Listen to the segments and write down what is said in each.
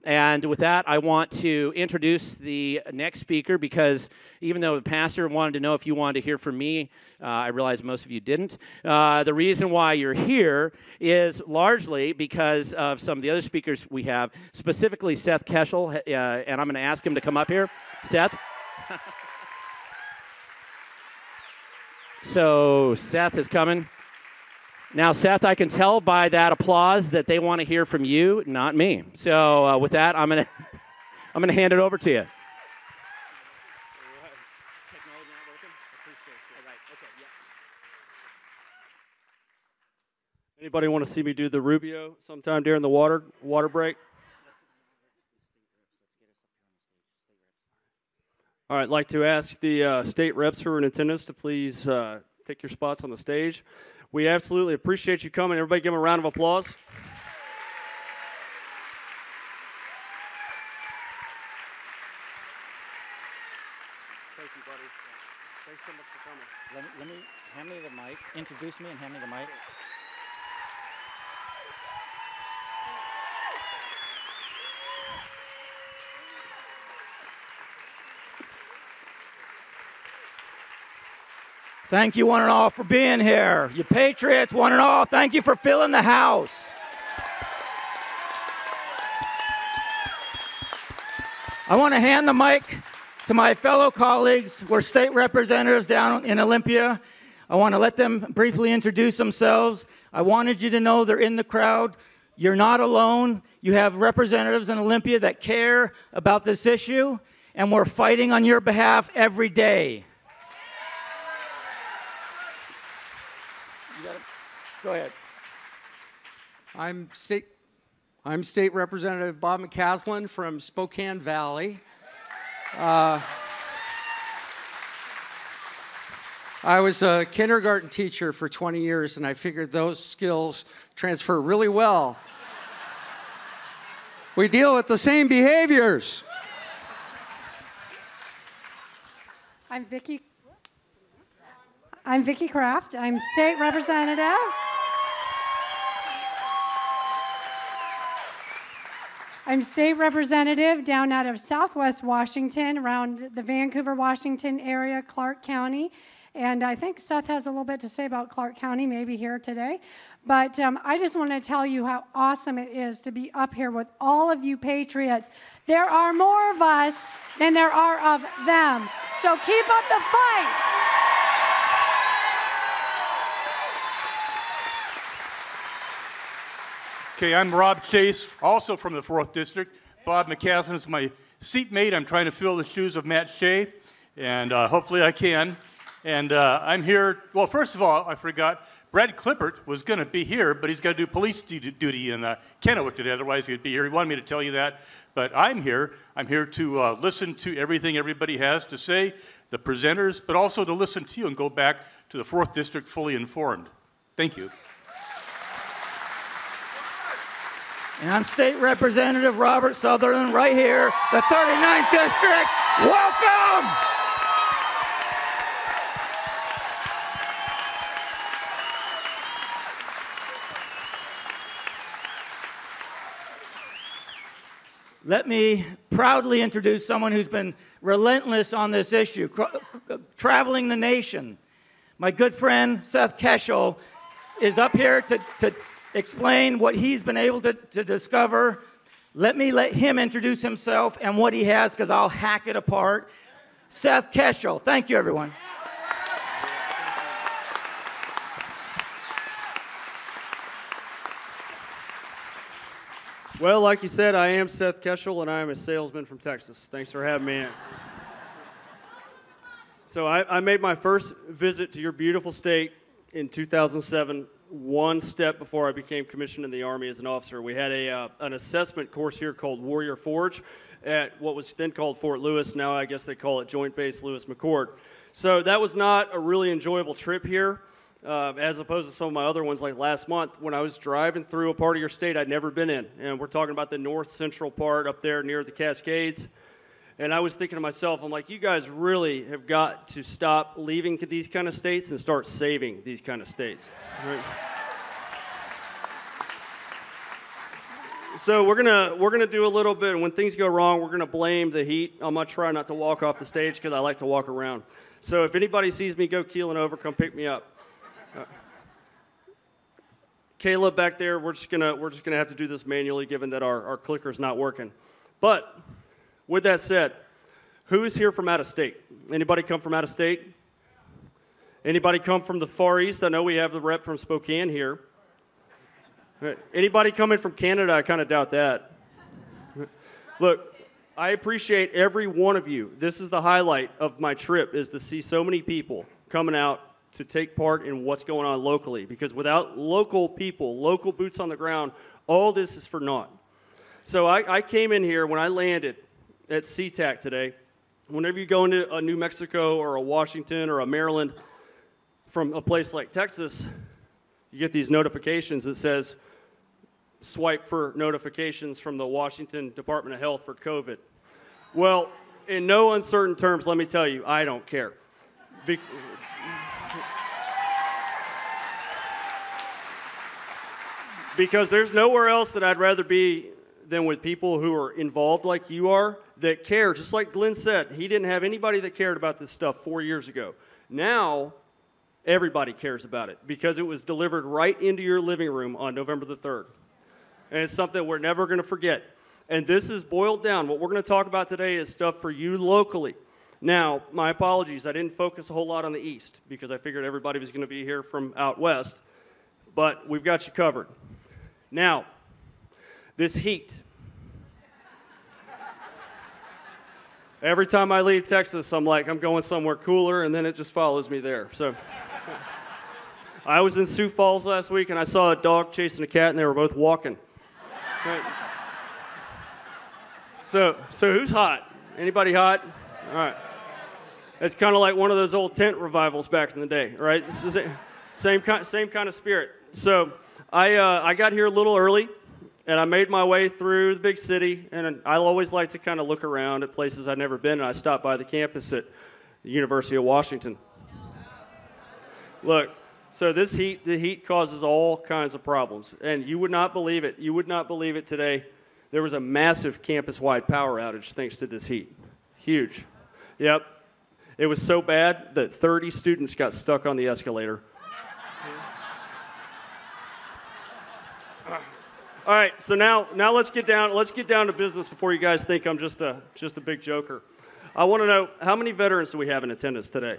And with that, I want to introduce the next speaker because even though the pastor wanted to know if you wanted to hear from me, I realize most of you didn't. The reason why you're here is largely because of some of the other speakers we have, specifically Seth Keshel, and I'm going to ask him to come up here. Seth? So Seth is coming. Now, Seth, I can tell by that applause that they want to hear from you, not me. So with that, I'm gonna hand it over to you. Anybody want to see me do the Rubio sometime during the water break? All right, I'd like to ask the state reps who are in attendance to please take your spots on the stage. We absolutely appreciate you coming. Everybody give them a round of applause. Thank you, buddy. Thanks so much for coming. Let me hand me the mic. Introduce me and hand me the mic. Thank you, one and all, for being here. You patriots, one and all, thank you for filling the house. I want to hand the mic to my fellow colleagues. We're state representatives down in Olympia. I want to let them briefly introduce themselves. I wanted you to know they're in the crowd. You're not alone. You have representatives in Olympia that care about this issue, and we're fighting on your behalf every day. Go ahead. I'm State Representative Bob McCaslin from Spokane Valley. I was a kindergarten teacher for 20 years, and I figured those skills transfer really well. We deal with the same behaviors. I'm Vicki Kraft. I'm state representative. I'm state representative down out of Southwest Washington, around the Vancouver, Washington area, Clark County. And I think Seth has a little bit to say about Clark County, maybe here today. But I just want to tell you how awesome it is to be up here with all of you patriots. There are more of us than there are of them. So keep up the fight. Okay, I'm Rob Chase, also from the 4th District. Bob McCaslin is my seatmate. I'm trying to fill the shoes of Matt Shea, and hopefully I can. And I'm here, well, first of all, I forgot, Brad Clippert was going to be here, but he's got to do police duty in Keynote today, otherwise he'd be here. He wanted me to tell you that, but I'm here. I'm here to listen to everything everybody has to say, the presenters, but also to listen to you and go back to the 4th District fully informed. Thank you. And I'm State Representative Robert Sutherland, right here, the 39th District. Welcome! Let me proudly introduce someone who's been relentless on this issue, traveling the nation. My good friend, Seth Keshel, is up here to explain what he's been able to discover. Let him introduce himself and what he has, because I'll hack it apart. Seth Keshel. Thank you, everyone. Well, like you said, I am Seth Keshel, and I am a salesman from Texas. Thanks for having me in. So I made my first visit to your beautiful state in 2007, one step before I became commissioned in the Army as an officer. We had an assessment course here called Warrior Forge at what was then called Fort Lewis. Now I guess they call it Joint Base Lewis McChord. So that was not a really enjoyable trip here, as opposed to some of my other ones like last month when I was driving through a part of your state I'd never been in. And we're talking about the north central part up there near the Cascades. And I was thinking to myself, I'm like, you guys really have got to stop leaving these kind of states and start saving these kind of states. Right? So we're gonna do a little bit. When things go wrong, we're gonna blame the heat. I'm gonna try not to walk off the stage because I like to walk around. So if anybody sees me go keeling over, come pick me up. Caleb back there, we're just gonna have to do this manually, given that our clicker's not working. But with that said, who is here from out of state? Anybody come from out of state? Anybody come from the Far East? I know we have the rep from Spokane here. Anybody coming from Canada? I kind of doubt that. Look, I appreciate every one of you. This is the highlight of my trip, is to see so many people coming out to take part in what's going on locally. Because without local people, local boots on the ground, all this is for naught. So I came in here when I landed at SeaTac today. Whenever you go into a New Mexico or a Washington or a Maryland from a place like Texas, you get these notifications that says, swipe for notifications from the Washington Department of Health for COVID. Well, in no uncertain terms, let me tell you, I don't care. Because there's nowhere else that I'd rather be than with people who are involved like you are, that care. Just like Glenn said, he didn't have anybody that cared about this stuff 4 years ago. Now, everybody cares about it because it was delivered right into your living room on November the 3rd. And it's something we're never going to forget. And this is boiled down. What we're going to talk about today is stuff for you locally. Now, my apologies, I didn't focus a whole lot on the East because I figured everybody was going to be here from out West. But we've got you covered. Now, this heat. Every time I leave Texas, I'm like, I'm going somewhere cooler, and then it just follows me there. So I was in Sioux Falls last week, and I saw a dog chasing a cat, and they were both walking. Right. So who's hot? Anybody hot? All right. It's kind of like one of those old tent revivals back in the day, right? This is same kind of spirit. So I got here a little early, and I made my way through the big city, and I always like to kind of look around at places I've never been, and I stopped by the campus at the University of Washington. Look, so the heat causes all kinds of problems, and you would not believe it. You would not believe it today. There was a massive campus-wide power outage thanks to this heat. Huge. Yep. It was so bad that 30 students got stuck on the escalator. All right, so now let's get down to business before you guys think I'm just a big joker. I want to know, how many veterans do we have in attendance today?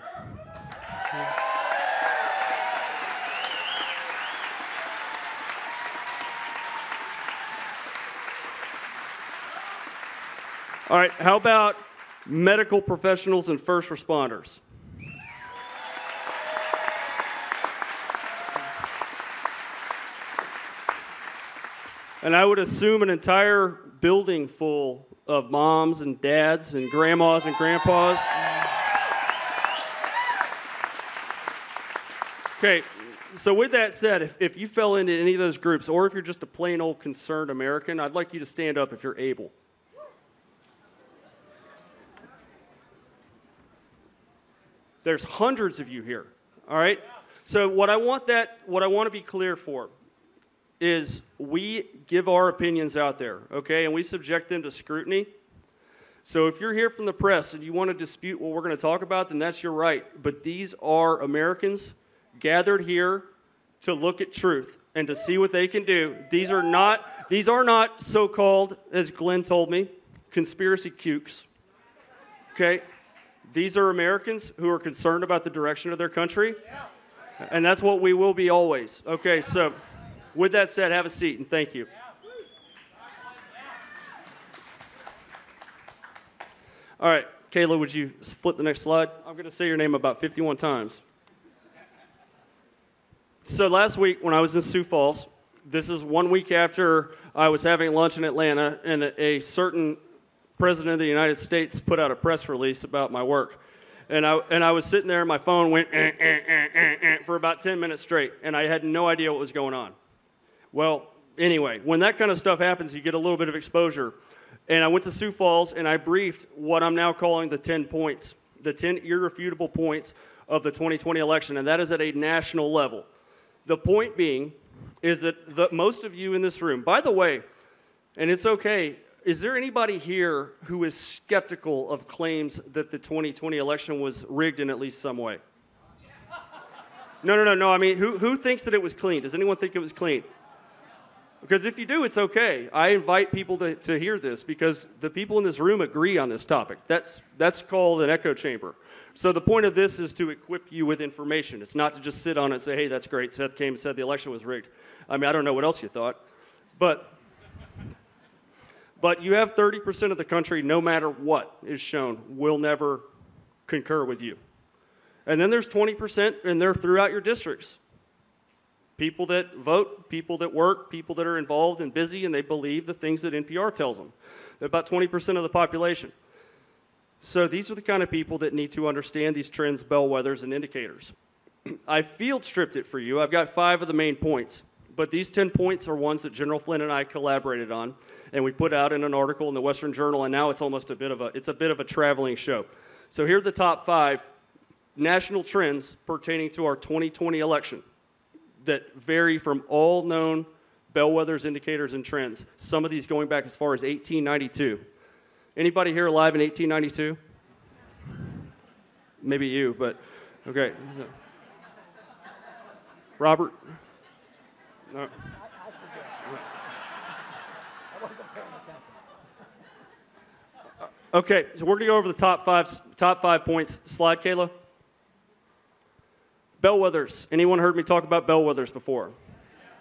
All right, how about medical professionals and first responders? And I would assume an entire building full of moms and dads and grandmas and grandpas. Okay, so with that said, if you fell into any of those groups, or if you're just a plain old concerned American, I'd like you to stand up if you're able. There's hundreds of you here, all right? So what I want to be clear for is we give our opinions out there, okay? And we subject them to scrutiny. So if you're here from the press and you want to dispute what we're going to talk about, then that's your right. But these are Americans gathered here to look at truth and to see what they can do. These are not so-called, as Glenn told me, conspiracy kooks, okay? These are Americans who are concerned about the direction of their country, and that's what we will be always. Okay, so with that said, have a seat, and thank you. All right, Kayla, would you flip the next slide? I'm going to say your name about 51 times. So last week when I was in Sioux Falls, this is 1 week after I was having lunch in Atlanta, and a certain President of the United States put out a press release about my work. And I was sitting there and my phone went for about 10 minutes straight, and I had no idea what was going on. Well, anyway, when that kind of stuff happens, you get a little bit of exposure. And I went to Sioux Falls and I briefed what I'm now calling the 10 points, the 10 irrefutable points of the 2020 election, and that is at a national level. The point being is that most of you in this room, by the way, And it's okay. Is there anybody here who is skeptical of claims that the 2020 election was rigged in at least some way? No. I mean, who thinks that it was clean? Does anyone think it was clean? Because if you do, it's okay. I invite people to hear this because the people in this room agree on this topic. That's called an echo chamber. So the point of this is to equip you with information. It's not to just sit on it and say, hey, that's great. Seth came and said the election was rigged. I mean, I don't know what else you thought. But you have 30% of the country, no matter what is shown, will never concur with you. And then there's 20%, and they're throughout your districts. People that vote, people that work, people that are involved and busy, and they believe the things that NPR tells them. They're about 20% of the population. So these are the kind of people that need to understand these trends, bellwethers, and indicators. I field stripped it for you. I've got 5 of the main points. But these 10 points are ones that General Flynn and I collaborated on, and we put out in an article in the Western Journal, and now it's almost a bit of a traveling show. So here are the top 5 national trends pertaining to our 2020 election that vary from all known bellwethers, indicators, and trends. Some of these going back as far as 1892. Anybody here alive in 1892? Maybe you, but okay. Robert? No. Okay, so we're going to go over the top five points. Slide, Kayla. Bellwethers. Anyone heard me talk about bellwethers before?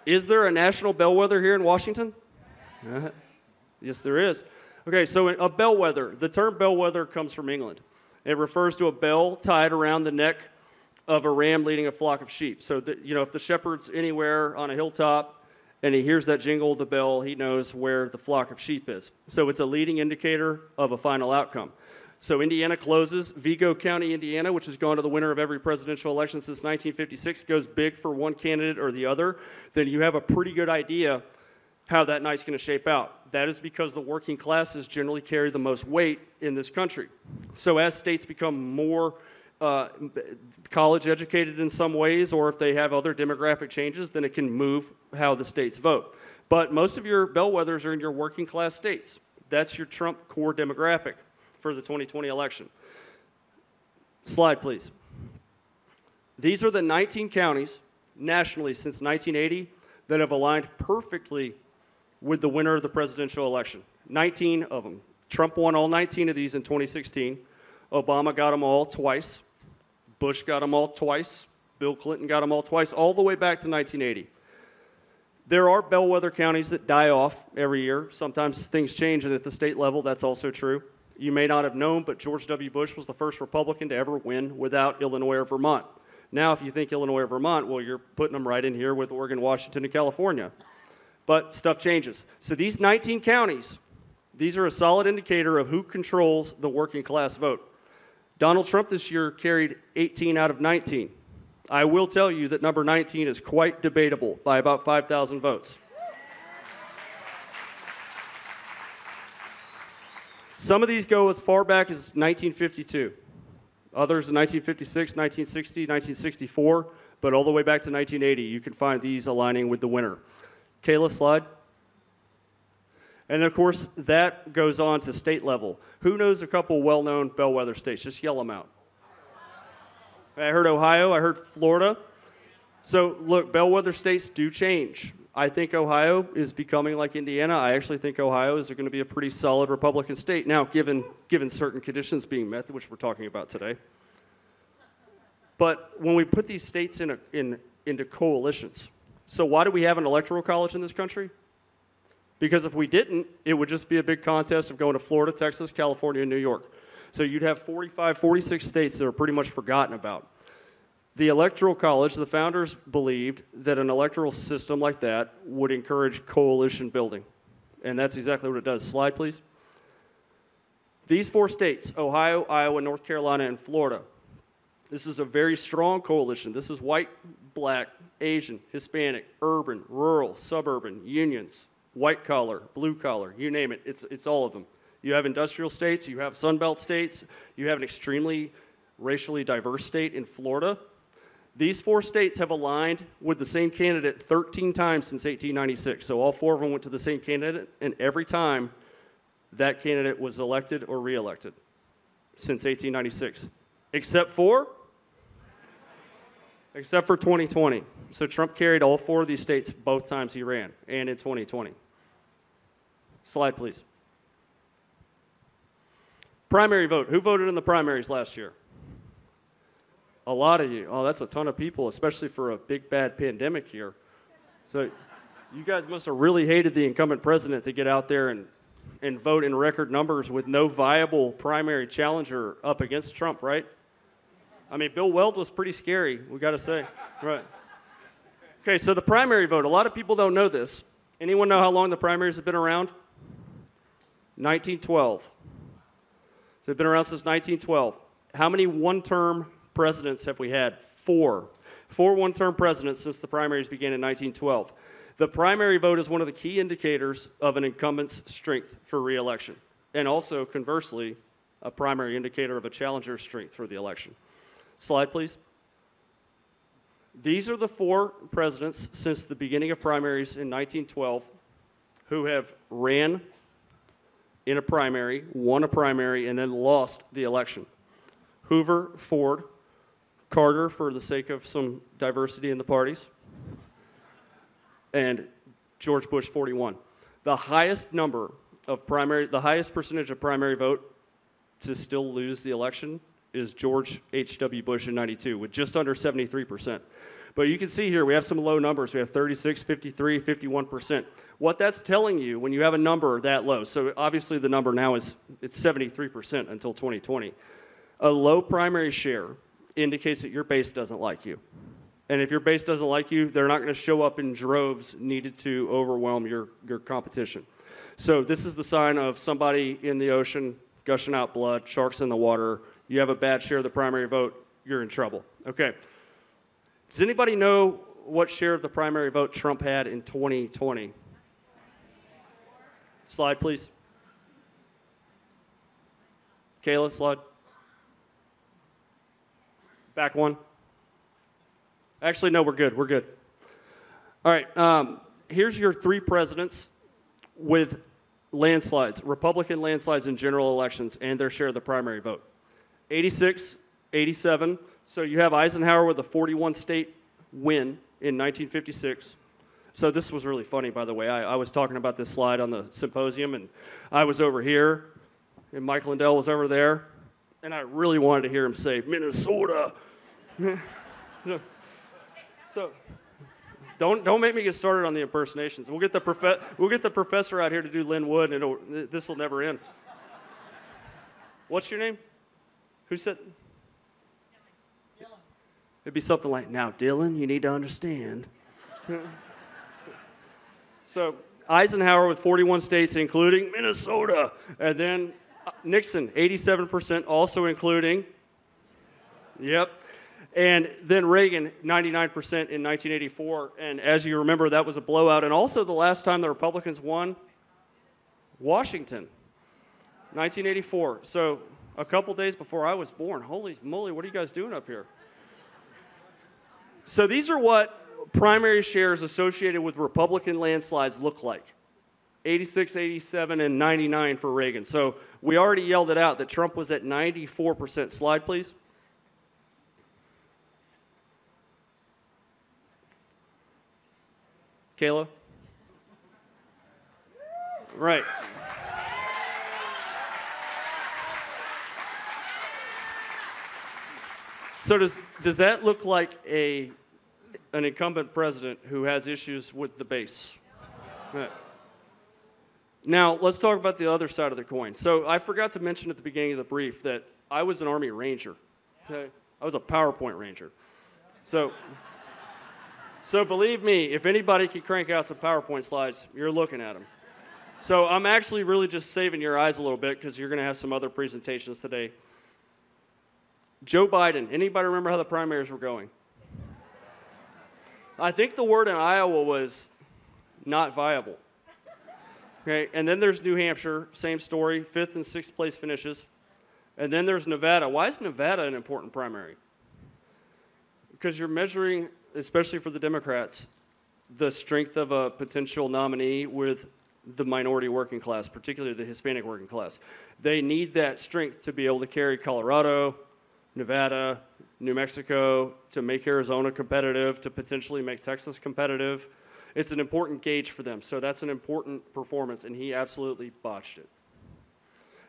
Is there a national bellwether here in Washington? Yes, there is. Okay, so a bellwether. The term bellwether comes from England. It refers to a bell tied around the neck of a ram leading a flock of sheep. So, if the shepherd's anywhere on a hilltop and he hears that jingle of the bell, he knows where the flock of sheep is. So it's a leading indicator of a final outcome. So Indiana closes. Vigo County, Indiana, which has gone to the winner of every presidential election since 1956, goes big for one candidate or the other. Then you have a pretty good idea how that night's going to shape out. That is because the working classes generally carry the most weight in this country. So as states become more college educated in some ways, or if they have other demographic changes, then it can move how the states vote. But most of your bellwethers are in your working class states. That's your Trump core demographic for the 2020 election. Slide, please. These are the 19 counties nationally since 1980 that have aligned perfectly with the winner of the presidential election. 19 of them. Trump won all 19 of these in 2016. Obama got them all twice. Bush got them all twice. Bill Clinton got them all twice, all the way back to 1980. There are bellwether counties that die off every year. Sometimes things change, and at the state level, that's also true. You may not have known, but George W. Bush was the first Republican to ever win without Illinois or Vermont. Now, if you think Illinois or Vermont, well, you're putting them right in here with Oregon, Washington, and California. But stuff changes. So these 19 counties, these are a solid indicator of who controls the working class vote. Donald Trump this year carried 18 out of 19. I will tell you that number 19 is quite debatable by about 5,000 votes. Some of these go as far back as 1952. Others in 1956, 1960, 1964, but all the way back to 1980, you can find these aligning with the winner. Kayla, slide. And of course, that goes on to state level. Who knows a couple well-known bellwether states? Just yell them out. I heard Ohio, I heard Florida. So look, bellwether states do change. I think Ohio is becoming like Indiana. I actually think Ohio is going to be a pretty solid Republican state. Now, given certain conditions being met, which we're talking about today. But when we put these states into coalitions, so why do we have an electoral college in this country? Because if we didn't, it would just be a big contest of going to Florida, Texas, California, and New York. So you'd have 45, 46 states that are pretty much forgotten about. The Electoral College, the founders believed that an electoral system like that would encourage coalition building. And that's exactly what it does. Slide, please. These 4 states, Ohio, Iowa, North Carolina, and Florida, this is a very strong coalition. This is white, black, Asian, Hispanic, urban, rural, suburban, unions, white collar, blue collar, you name it. It's all of them. You have industrial states, you have Sunbelt states, you have an extremely racially diverse state in Florida. These 4 states have aligned with the same candidate 13 times since 1896. So all 4 of them went to the same candidate, and every time that candidate was elected or reelected since 1896, except for 2020. So Trump carried all 4 of these states both times he ran, and in 2020. Slide, please. Primary vote. Who voted in the primaries last year? A lot of you. Oh, that's a ton of people, especially for a big, bad pandemic here. So you guys must have really hated the incumbent president to get out there and vote in record numbers with no viable primary challenger up against Trump, right? I mean, Bill Weld was pretty scary, we got to say. Right. Okay, so the primary vote. A lot of people don't know this. Anyone know how long the primaries have been around? 1912. So they've been around since 1912. How many one-term presidents have we had? 4. 4 one-term presidents since the primaries began in 1912. The primary vote is one of the key indicators of an incumbent's strength for re-election, and also, conversely, a primary indicator of a challenger's strength for the election. Slide, please. These are the 4 presidents since the beginning of primaries in 1912 who have ran in a primary, won a primary, and then lost the election. Hoover, Ford, Carter, for the sake of some diversity in the parties, and George Bush, 41. The highest percentage of primary vote to still lose the election is George H.W. Bush in 92, with just under 73%. But you can see here, we have some low numbers. We have 36, 53, 51%. What that's telling you when you have a number that low, so obviously the number now it's 73% until 2020. A low primary share indicates that your base doesn't like you. And if your base doesn't like you, they're not going to show up in droves needed to overwhelm your competition. So this is the sign of somebody in the ocean gushing out blood, sharks in the water. You have a bad share of the primary vote, you're in trouble. Okay. Does anybody know what share of the primary vote Trump had in 2020? Slide, please. Kayla, slide. Back one. Actually, no, we're good. We're good. All right. Here's your 3 presidents with landslides, Republican landslides in general elections, and their share of the primary vote. 86, 87. So you have Eisenhower with a 41-state win in 1956. So this was really funny, by the way. I was talking about this slide on the symposium, and I was over here, and Mike Lindell was over there, and I really wanted to hear him say, Minnesota. So don't make me get started on the impersonations. We'll get the professor out here to do Lynn Wood, and this will never end. What's your name? Who said? Dylan. It'd be something like, now, Dylan, you need to understand. So Eisenhower with 41 states, including Minnesota. And then Nixon, 87%, also including. Yep. And then Reagan, 99% in 1984. And as you remember, that was a blowout. And also the last time the Republicans won, Washington, 1984. So a couple days before I was born. Holy moly, what are you guys doing up here? So these are what primary shares associated with Republican landslides look like. 86, 87, and 99 for Reagan. So we already yelled it out that Trump was at 94%. Slide, please. Kayla? Right. So does that look like an incumbent president who has issues with the base? Right. Now, let's talk about the other side of the coin. So I forgot to mention at the beginning of the brief that I was an Army Ranger. Okay? I was a PowerPoint Ranger. So believe me, if anybody can crank out some PowerPoint slides, you're looking at them. So I'm actually really just saving your eyes a little bit because you're going to have some other presentations today. Joe Biden, anybody remember how the primaries were going? I think the word in Iowa was not viable. Okay, and then there's New Hampshire, same story, 5th and 6th place finishes. And then there's Nevada. Why is Nevada an important primary? because you're measuring, especially for the Democrats, the strength of a potential nominee with the minority working class, particularly the Hispanic working class. They need that strength to be able to carry Colorado, Nevada, New Mexico, to make Arizona competitive, to potentially make Texas competitive. It's an important gauge for them, so that's an important performance, and he absolutely botched it.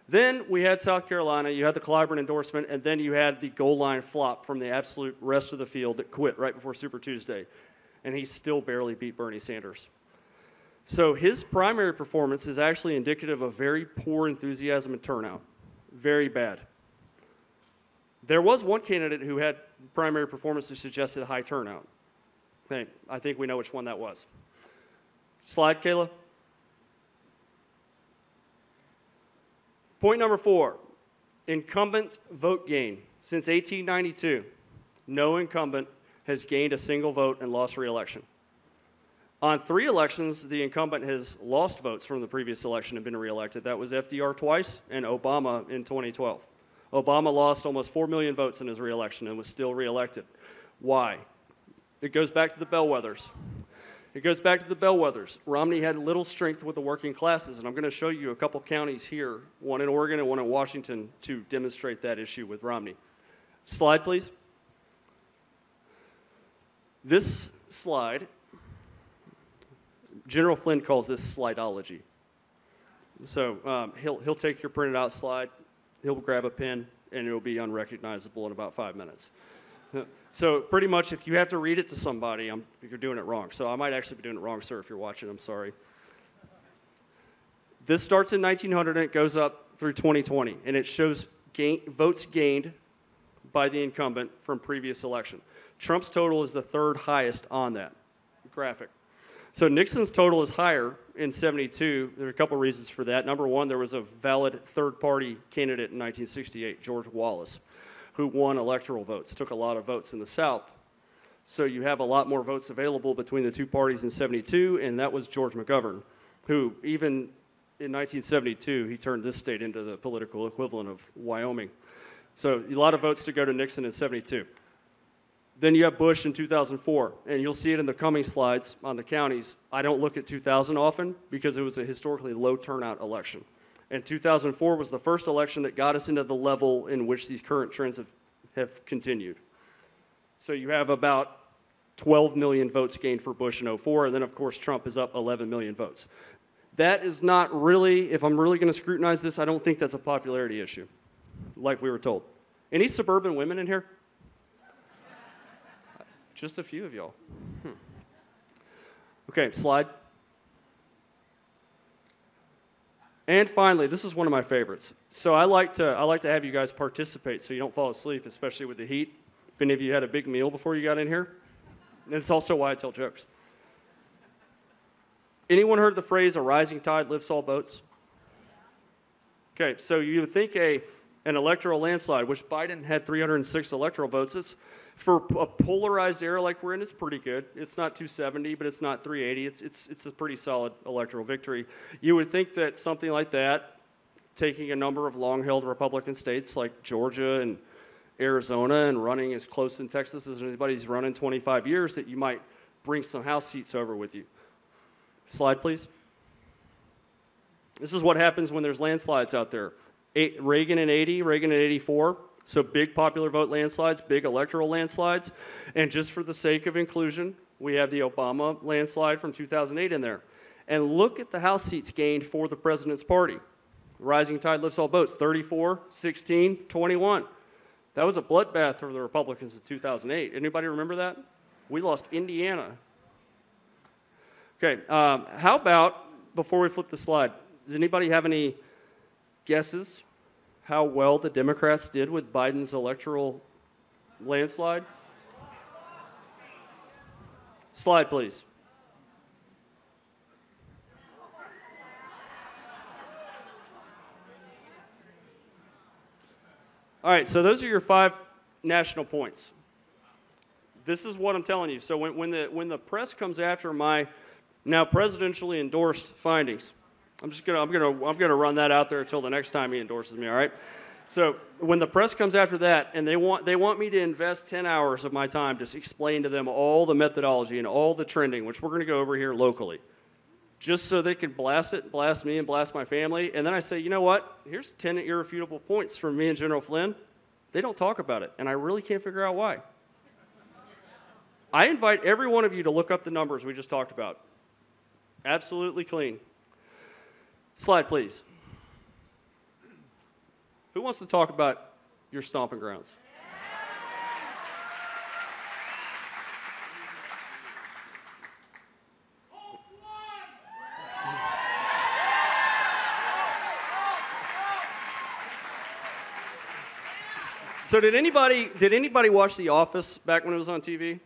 Then we had South Carolina, you had the Clyburn endorsement, and then you had the goal line flop from the absolute rest of the field that quit right before Super Tuesday, and he still barely beat Bernie Sanders. So his primary performance is actually indicative of very poor enthusiasm and turnout, very bad. There was one candidate who had primary performance that suggested high turnout. Okay, I think we know which one that was. Slide, Kayla. Point number 4, incumbent vote gain. Since 1892, no incumbent has gained a single vote and lost re-election. On 3 elections, the incumbent has lost votes from the previous election and been reelected. That was FDR twice and Obama in 2012. Obama lost almost 4 million votes in his reelection and was still reelected. Why? It goes back to the bellwethers. It goes back to the bellwethers. Romney had little strength with the working classes, and I'm going to show you a couple counties here, one in Oregon and one in Washington, to demonstrate that issue with Romney. Slide, please. This slide, General Flynn calls this slideology. So he'll take your printed out slide, he'll grab a pen, and it'll be unrecognizable in about 5 minutes. So pretty much if you have to read it to somebody, you're doing it wrong. So I might actually be doing it wrong, sir, if you're watching. I'm sorry. This starts in 1900 and it goes up through 2020, and it shows votes gained by the incumbent from previous election. Trump's total is the 3rd highest on that graphic. So Nixon's total is higher in 72. There are a couple reasons for that. Number one, there was a valid third-party candidate in 1968, George Wallace, who won electoral votes, took a lot of votes in the South. So you have a lot more votes available between the two parties in 72, and that was George McGovern, who even in 1972, he turned this state into the political equivalent of Wyoming. So a lot of votes to go to Nixon in 72. Then you have Bush in 2004, and you'll see it in the coming slides on the counties. I don't look at 2000 often because it was a historically low turnout election. And 2004 was the first election that got us into the level in which these current trends have continued. So you have about 12 million votes gained for Bush in 2004, and then of course Trump is up 11 million votes. That is not really, if I'm really going to scrutinize this, I don't think that's a popularity issue, like we were told. Any suburban women in here? Just a few of y'all. Okay, slide. And finally, this is one of my favorites. So I like to have you guys participate so you don't fall asleep, especially with the heat. If any of you had a big meal before you got in here, and it's also why I tell jokes. Anyone heard the phrase, a rising tide lifts all boats? Okay, so you would think an electoral landslide, which Biden had 306 electoral votes, it's, for a polarized era like we're in, it's pretty good. It's not 270, but it's not 380. It's a pretty solid electoral victory. You would think that something like that, taking a number of long-held Republican states like Georgia and Arizona and running as close in Texas as anybody's run in 25 years, that you might bring some House seats over with you. Slide, please. This is what happens when there's landslides out there. Reagan in 80, Reagan in 84. So big popular vote landslides, big electoral landslides. And just for the sake of inclusion, we have the Obama landslide from 2008 in there. And look at the House seats gained for the president's party. Rising tide lifts all boats, 34, 16, 21. That was a bloodbath for the Republicans in 2008. Anybody remember that? We lost Indiana. Okay, how about, before we flip the slide, does anybody have any guesses how well the Democrats did with Biden's electoral landslide? Slide, please. All right, so those are your 5 national points. This is what I'm telling you. So when the press comes after my now presidentially endorsed findings, I'm gonna run that out there until the next time he endorses me, all right? So when the press comes after that and they want me to invest 10 hours of my time to explain to them all the methodology and all the trending, which we're going to go over here locally, just so they could blast me and blast my family. And then I say, you know what? Here's 10 irrefutable points from me and General Flynn. They don't talk about it, and I really can't figure out why. I invite every one of you to look up the numbers we just talked about. Absolutely clean. Slide, please. Who wants to talk about your stomping grounds? So did anybody watch The Office back when it was on TV?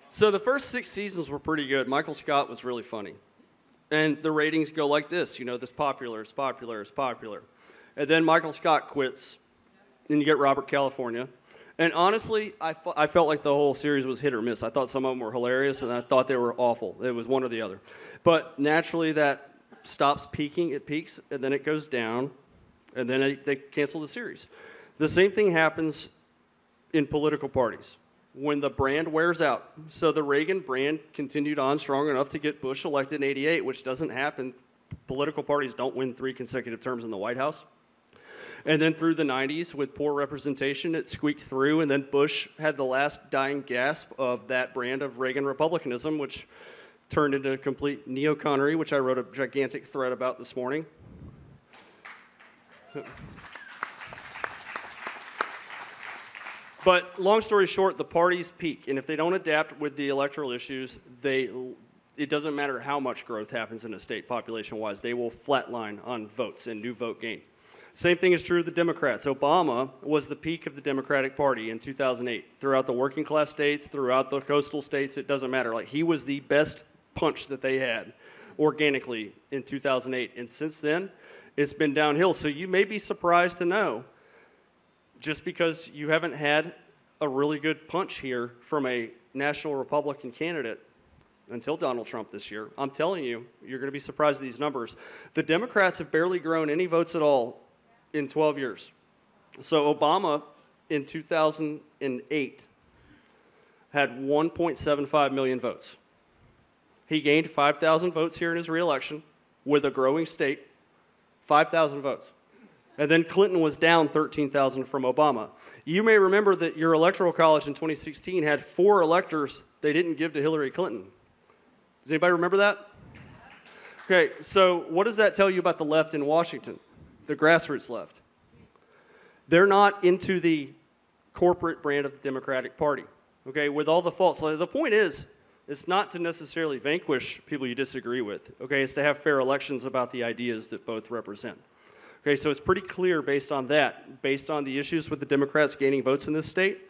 So the first 6 seasons were pretty good. Michael Scott was really funny. And the ratings go like this, this popular, it's popular, it's popular. And then Michael Scott quits, and you get Robert California. And honestly, I felt like the whole series was hit or miss. I thought some of them were hilarious, and I thought they were awful. It was one or the other. But naturally, that stops peaking. It peaks, and then it goes down, and then they cancel the series. The same thing happens in political parties when the brand wears out. So the Reagan brand continued on strong enough to get Bush elected in '88, which doesn't happen. Political parties don't win 3 consecutive terms in the White House. And then through the 90s, with poor representation, it squeaked through, and then Bush had the last dying gasp of that brand of Reagan Republicanism, which turned into complete neoconnery, which I wrote a gigantic thread about this morning. But long story short, the parties peak, and if they don't adapt with the electoral issues, it doesn't matter how much growth happens in a state population-wise, they will flatline on votes and new vote gain. Same thing is true of the Democrats. Obama was the peak of the Democratic Party in 2008. Throughout the working class states, throughout the coastal states, it doesn't matter. Like, he was the best punch that they had organically in 2008. And since then, it's been downhill. So you may be surprised to know, just because you haven't had a really good punch here from a national Republican candidate until Donald Trump this year, I'm telling you, you're going to be surprised at these numbers. The Democrats have barely grown any votes at all in 12 years. So Obama in 2008 had 1.75 million votes. He gained 5,000 votes here in his reelection with a growing state, 5,000 votes. And then Clinton was down 13,000 from Obama. You may remember that your electoral college in 2016 had 4 electors they didn't give to Hillary Clinton. Does anybody remember that? Okay, so what does that tell you about the left in Washington? The grassroots left. They're not into the corporate brand of the Democratic Party, okay, with all the faults. So the point is, it's not to necessarily vanquish people you disagree with, okay? It's to have fair elections about the ideas that both represent. Okay, so it's pretty clear based on that, based on the issues with the Democrats gaining votes in this state,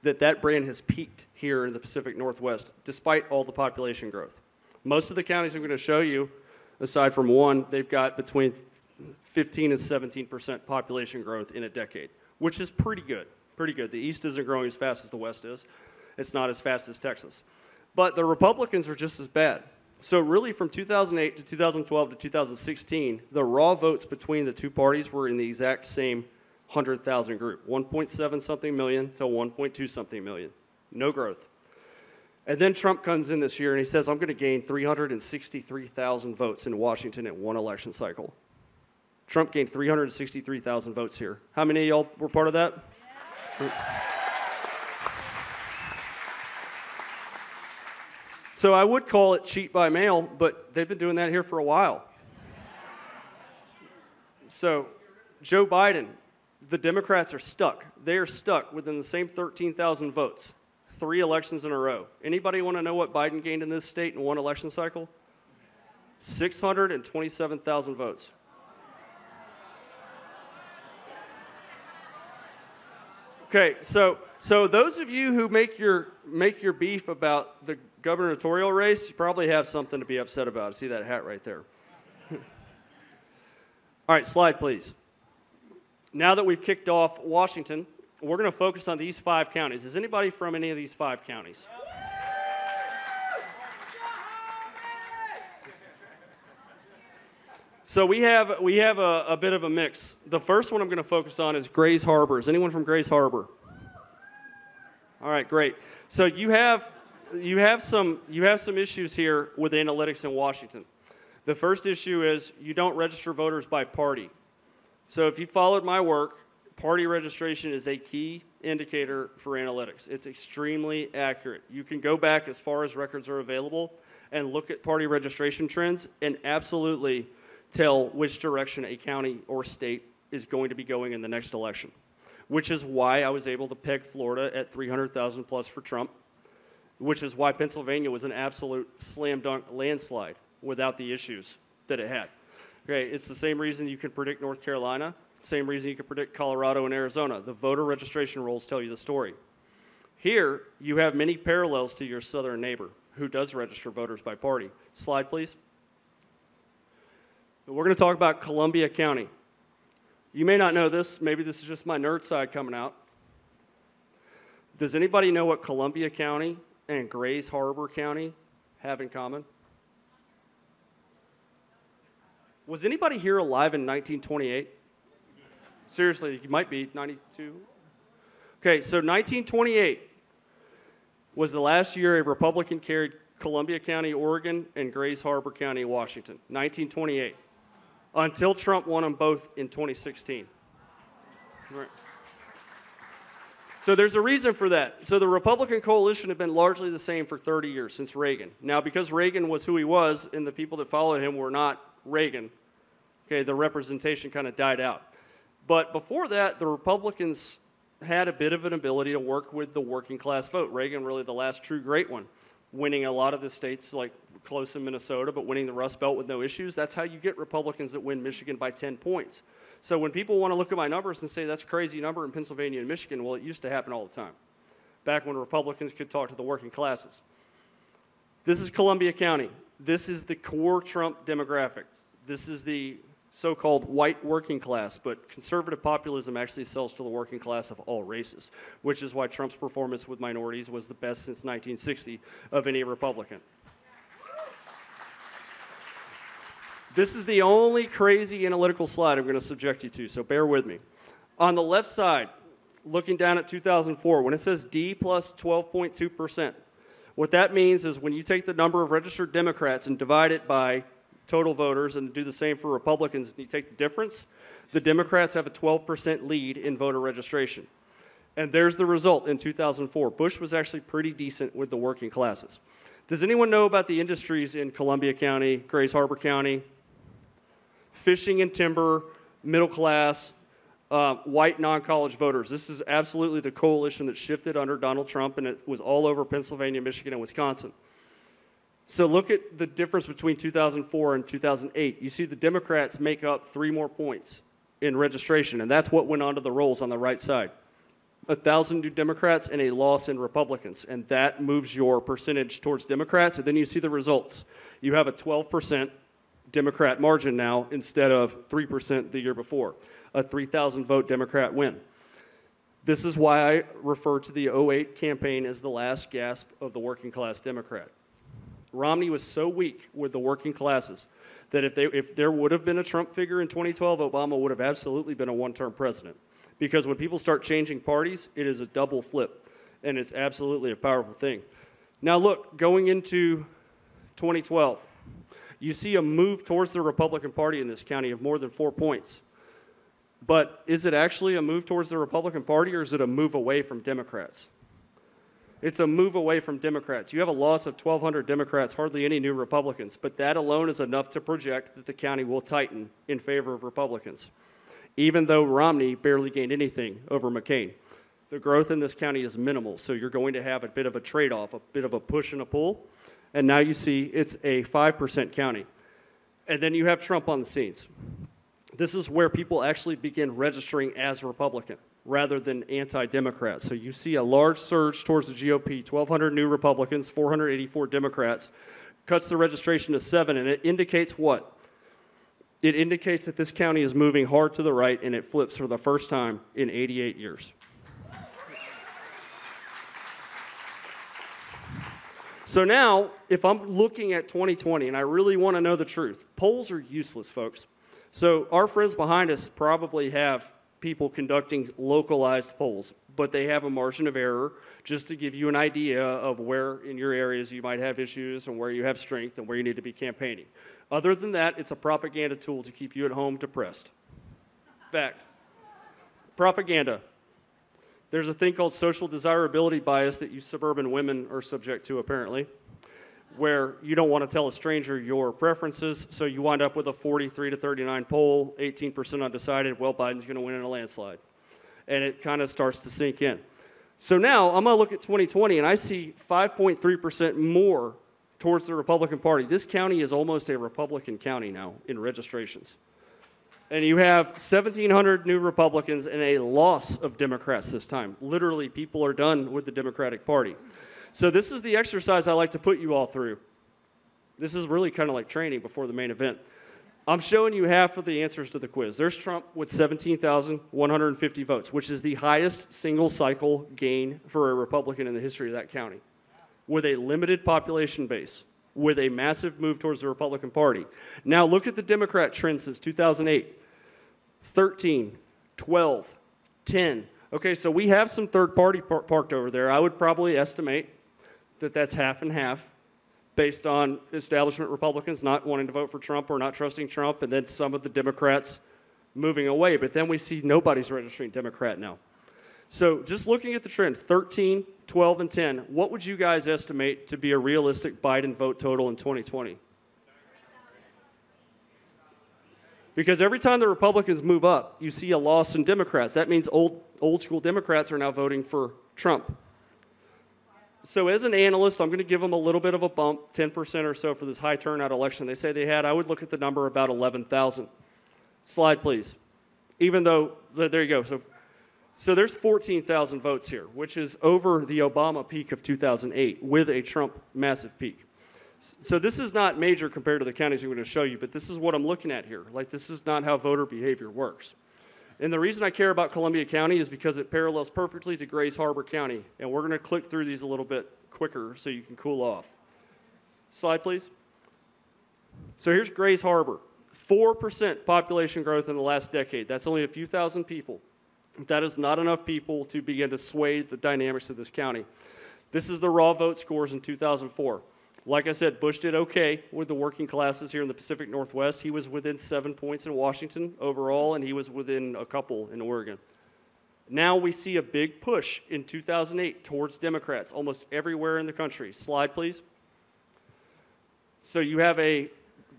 that brand has peaked here in the Pacific Northwest, despite all the population growth. Most of the counties I'm going to show you, aside from one, they've got between 15 and 17% population growth in a decade, which is pretty good, pretty good. The East isn't growing as fast as the West is. It's not as fast as Texas. But the Republicans are just as bad. So really from 2008 to 2012 to 2016, the raw votes between the two parties were in the exact same 100,000 group, 1.7 something million to 1.2 something million. No growth. And then Trump comes in this year and he says, I'm going to gain 363,000 votes in Washington in one election cycle. Trump gained 363,000 votes here. How many of y'all were part of that? Yeah. So I would call it cheat by mail, but they've been doing that here for a while. So Joe Biden, the Democrats are stuck. They are stuck within the same 13,000 votes, 3 elections in a row. Anybody want to know what Biden gained in this state in one election cycle? 627,000 votes. Okay, so those of you who make your beef about the gubernatorial race, you probably have something to be upset about. I see that hat right there. All right, slide, please. Now that we've kicked off Washington, we're going to focus on these 5 counties. Is anybody from any of these 5 counties? So we have a bit of a mix. The first one I'm going to focus on is Grays Harbor. Is anyone from Grays Harbor? All right, great. So you have some issues here with analytics in Washington. The first issue is you don't register voters by party. So if you followed my work, party registration is a key indicator for analytics. It's extremely accurate. You can go back as far as records are available and look at party registration trends and absolutely tell which direction a county or state is going to be going in the next election, which is why I was able to peg Florida at 300,000 plus for Trump, which is why Pennsylvania was an absolute slam dunk landslide without the issues that it had. Okay, it's the same reason you can predict North Carolina, same reason you can predict Colorado and Arizona. The voter registration rolls tell you the story. Here, you have many parallels to your southern neighbor who does register voters by party. Slide, please. We're going to talk about Columbia County. You may not know this. Maybe this is just my nerd side coming out. Does anybody know what Columbia County and Grays Harbor County have in common? Was anybody here alive in 1928? Seriously, you might be, 92? Okay, so 1928 was the last year a Republican carried Columbia County, Oregon, and Grays Harbor County, Washington. 1928. Until Trump won them both in 2016. Right. So there's a reason for that. So the Republican coalition had been largely the same for 30 years, since Reagan. Now, because Reagan was who he was, and the people that followed him were not Reagan, okay, the representation kind of died out. But before that, the Republicans had a bit of an ability to work with the working class vote. Reagan, really the last true great one, winning a lot of the states like close in Minnesota, but winning the Rust Belt with no issues. That's how you get Republicans that win Michigan by 10 points. So when people want to look at my numbers and say that's a crazy number in Pennsylvania and Michigan, well, it used to happen all the time, back when Republicans could talk to the working classes. This is Columbia County. This is the core Trump demographic. This is the so-called white working class, but conservative populism actually sells to the working class of all races, which is why Trump's performance with minorities was the best since 1960 of any Republican. This is the only crazy analytical slide I'm going to subject you to, so bear with me. On the left side, looking down at 2004, when it says D plus 12.2%, what that means is when you take the number of registered Democrats and divide it by total voters and do the same for Republicans, and you take the difference, the Democrats have a 12% lead in voter registration. And there's the result in 2004. Bush was actually pretty decent with the working classes. Does anyone know about the industries in Columbia County, Grays Harbor County? Fishing and timber, middle class, white non-college voters. This is absolutely the coalition that shifted under Donald Trump, and it was all over Pennsylvania, Michigan, and Wisconsin. So look at the difference between 2004 and 2008. You see the Democrats make up 3 more points in registration, and that's what went onto the rolls on the right side. 1,000 new Democrats and a loss in Republicans, and that moves your percentage towards Democrats, and then you see the results. You have a 12% Democrat margin now instead of 3% the year before, a 3,000 vote Democrat win. This is why I refer to the 2008 campaign as the last gasp of the working class Democrat. Romney was so weak with the working classes that if there would have been a Trump figure in 2012, Obama would have absolutely been a one-term president. Because when people start changing parties, it is a double flip, and it's absolutely a powerful thing. Now look, going into 2012, you see a move towards the Republican Party in this county of more than 4 points. But is it actually a move towards the Republican Party, or is it a move away from Democrats? It's a move away from Democrats. You have a loss of 1,200 Democrats, hardly any new Republicans, but that alone is enough to project that the county will tighten in favor of Republicans, even though Romney barely gained anything over McCain. The growth in this county is minimal, so you're going to have a bit of a trade-off, a bit of a push and a pull, and now you see it's a 5% county. And then you have Trump on the scenes. This is where people actually begin registering as Republican rather than anti-Democrat. So you see a large surge towards the GOP, 1,200 new Republicans, 484 Democrats, cuts the registration to 7, and it indicates what? It indicates that this county is moving hard to the right, and it flips for the first time in 88 years. So now, if I'm looking at 2020, and I really want to know the truth, polls are useless, folks. So our friends behind us probably have people conducting localized polls, but they have a margin of error just to give you an idea of where in your areas you might have issues and where you have strength and where you need to be campaigning. Other than that, it's a propaganda tool to keep you at home depressed. Fact. Propaganda. There's a thing called social desirability bias that you suburban women are subject to, apparently, where you don't want to tell a stranger your preferences, so you wind up with a 43 to 39 poll, 18% undecided. Well, Biden's going to win in a landslide. And it kind of starts to sink in. So now I'm going to look at 2020, and I see 5.3% more towards the Republican Party. This county is almost a Republican county now in registrations. And you have 1,700 new Republicans and a loss of Democrats this time. Literally, people are done with the Democratic Party. So this is the exercise I like to put you all through. This is really kind of like training before the main event. I'm showing you half of the answers to the quiz. There's Trump with 17,150 votes, which is the highest single cycle gain for a Republican in the history of that county, with a limited population base, with a massive move towards the Republican Party. Now look at the Democrat trend since 2008. 13, 12, 10. Okay, so we have some third party parked over there. I would probably estimate that that's half and half based on establishment Republicans not wanting to vote for Trump or not trusting Trump, and then some of the Democrats moving away. But then we see nobody's registering Democrat now. So just looking at the trend, 13, 12, and 10, what would you guys estimate to be a realistic Biden vote total in 2020? Because every time the Republicans move up, you see a loss in Democrats. That means old school Democrats are now voting for Trump. So as an analyst, I'm going to give them a little bit of a bump, 10% or so for this high turnout election they say they had. I would look at the number about 11,000. Slide, please. Even though, there you go. So there's 14,000 votes here, which is over the Obama peak of 2008 with a Trump massive peak. So this is not major compared to the counties I'm going to show you, but this is what I'm looking at here. Like, this is not how voter behavior works. And the reason I care about Columbia County is because it parallels perfectly to Grays Harbor County. And we're going to click through these a little bit quicker so you can cool off. Slide, please. So here's Grays Harbor. 4% population growth in the last decade. That's only a few thousand people. That is not enough people to begin to sway the dynamics of this county. This is the raw vote scores in 2004. Like I said, Bush did okay with the working classes here in the Pacific Northwest. He was within 7 points in Washington overall, and he was within a couple in Oregon. Now we see a big push in 2008 towards Democrats almost everywhere in the country. Slide, please. So you have a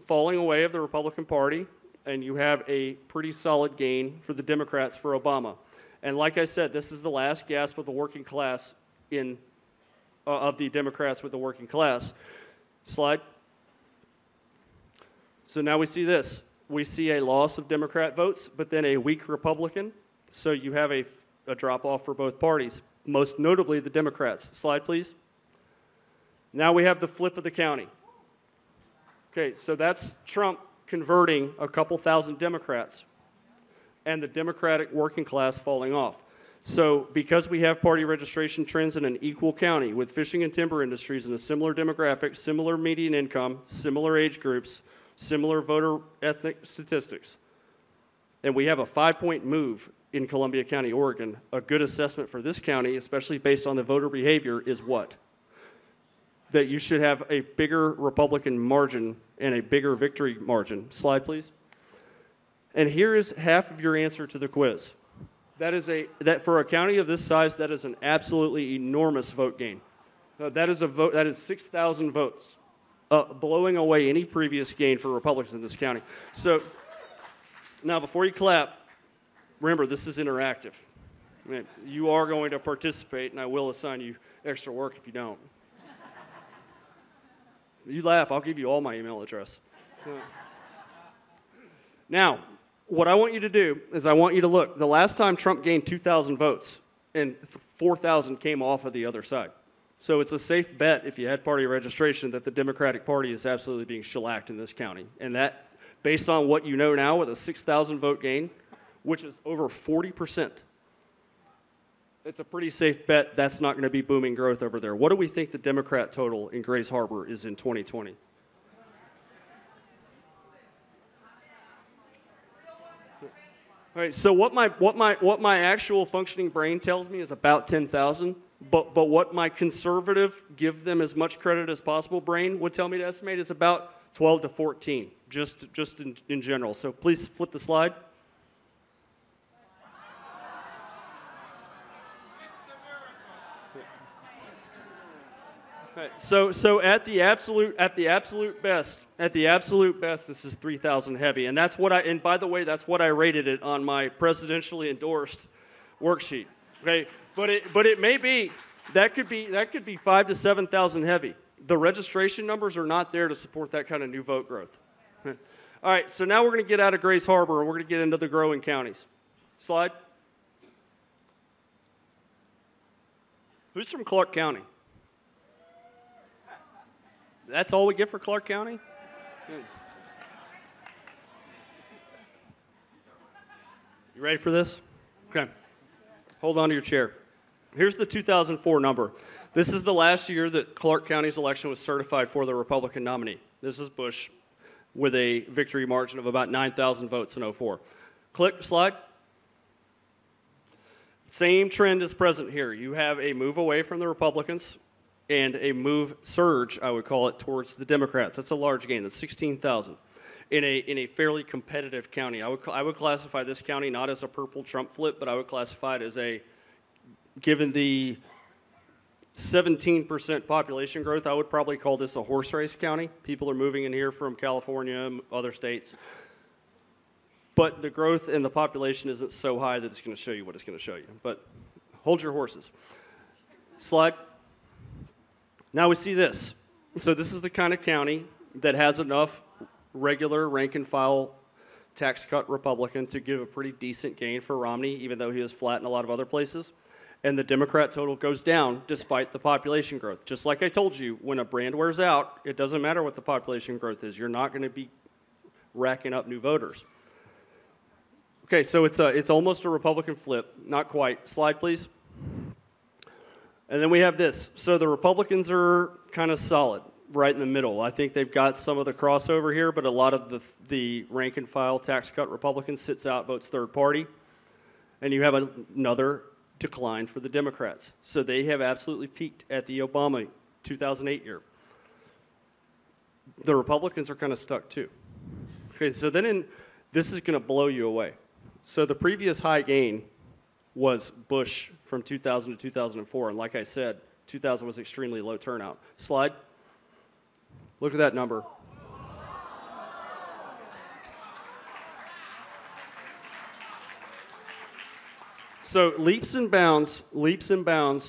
falling away of the Republican Party, and you have a pretty solid gain for the Democrats for Obama. And like I said, this is the last gasp of the working class of the Democrats with the working class. Slide. So now we see this. We see a loss of Democrat votes, but then a weak Republican. So you have a drop-off for both parties, most notably the Democrats. Slide, please. Now we have the flip of the county. Okay, so that's Trump converting a couple thousand Democrats and the Democratic working class falling off. So because we have party registration trends in an equal county with fishing and timber industries in a similar demographic, similar median income, similar age groups, similar voter ethnic statistics, and we have a 5-point move in Columbia County, Oregon, a good assessment for this county, especially based on the voter behavior, is what? That you should have a bigger Republican margin and a bigger victory margin. Slide, please. And here is half of your answer to the quiz. That for a county of this size, that is an absolutely enormous vote gain. That is 6,000 votes, blowing away any previous gain for Republicans in this county. So now, before you clap, remember this is interactive. I mean, you are going to participate, and I will assign you extra work if you don't. You laugh, I'll give you all my email address. Now, what I want you to do is I want you to look. The last time Trump gained 2,000 votes, and 4,000 came off of the other side. So it's a safe bet, if you had party registration, that the Democratic Party is absolutely being shellacked in this county. And that, based on what you know now, with a 6,000 vote gain, which is over 40%, it's a pretty safe bet that's not going to be booming growth over there. What do we think the Democrat total in Grays Harbor is in 2020? All right, so what my actual functioning brain tells me is about 10,000, but what my conservative, give them as much credit as possible brain would tell me to estimate is about 12 to 14, just in general. So please flip the slide. Right, so at the absolute best, this is 3,000 heavy, and that's what and by the way, that's what I rated it on my presidentially endorsed worksheet. Okay, but it may be that could be 5 to 7,000 heavy. The registration numbers are not there to support that kind of new vote growth. All right, so now we're going to get out of Grace Harbor and we're going to get into the growing counties. Slide. Who's from Clark County? That's all we get for Clark County? You ready for this? Okay. Hold on to your chair. Here's the 2004 number. This is the last year that Clark County's election was certified for the Republican nominee. This is Bush with a victory margin of about 9,000 votes in 2004. Click slide. Same trend is present here. You have a move away from the Republicans and a move surge, I would call it, towards the Democrats. That's a large gain. That's 16,000 in a fairly competitive county. I would classify this county not as a purple Trump flip, but I would classify it as given the 17% population growth, I would probably call this a horse race county. People are moving in here from California, other states. But the growth in the population isn't so high that it's going to show you what it's going to show you. But hold your horses. Slide. Now we see this. So this is the kind of county that has enough regular rank and file tax cut Republican to give a pretty decent gain for Romney, even though he was flat in a lot of other places. And the Democrat total goes down despite the population growth. Just like I told you, when a brand wears out, it doesn't matter what the population growth is. You're not going to be racking up new voters. Okay, so it's almost a Republican flip. Not quite. Slide, please. And then we have this. So the Republicans are kind of solid, right in the middle. I think they've got some of the crossover here, but a lot of the rank and file tax cut Republicans sits out, votes third party. And you have another decline for the Democrats. So they have absolutely peaked at the Obama 2008 year. The Republicans are kind of stuck too. Okay, so then this is going to blow you away. So the previous high gain was Bush from 2000 to 2004. And like I said, 2000 was extremely low turnout. Slide. Look at that number. So leaps and bounds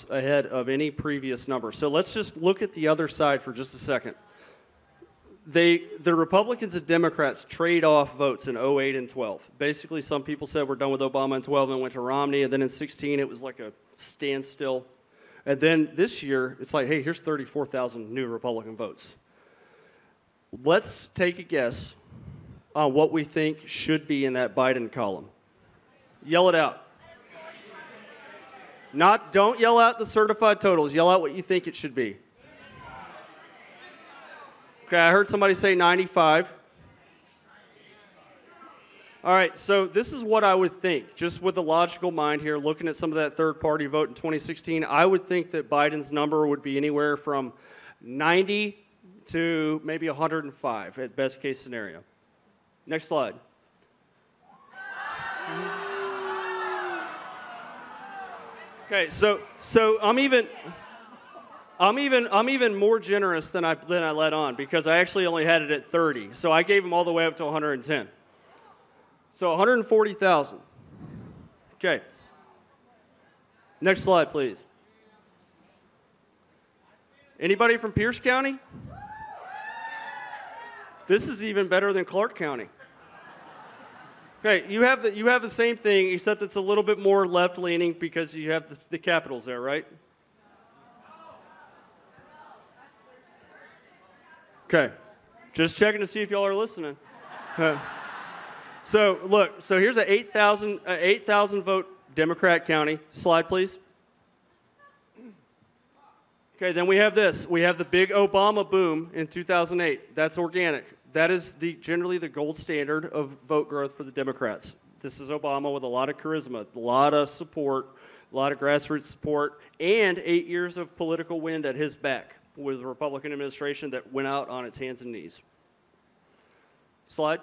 ahead of any previous number. So let's just look at the other side for just a second. The Republicans and Democrats trade off votes in 08 and 12. Basically, some people said we're done with Obama in 12 and went to Romney, and then in 16 it was like a standstill. And then this year, it's like, hey, here's 34,000 new Republican votes. Let's take a guess on what we think should be in that Biden column. Yell it out. Don't yell out the certified totals. Yell out what you think it should be. Okay, I heard somebody say 95. All right, so this is what I would think, just with a logical mind here, looking at some of that third-party vote in 2016, I would think that Biden's number would be anywhere from 90 to maybe 105 at best case scenario. Next slide. Okay, so I'm even more generous than I let on because I actually only had it at 30. So I gave them all the way up to 110. So 140,000. Okay. Next slide, please. Anybody from Pierce County? This is even better than Clark County. Okay, you have the same thing, except it's a little bit more left-leaning because you have the capitals there, right? Okay, just checking to see if y'all are listening. So look, so here's an 8,000 vote Democrat county. Slide, please. Okay, then we have this. We have the big Obama boom in 2008. That's organic. That is generally the gold standard of vote growth for the Democrats. This is Obama with a lot of charisma, a lot of support, a lot of grassroots support, and 8 years of political wind at his back with a Republican administration that went out on its hands and knees. Slide.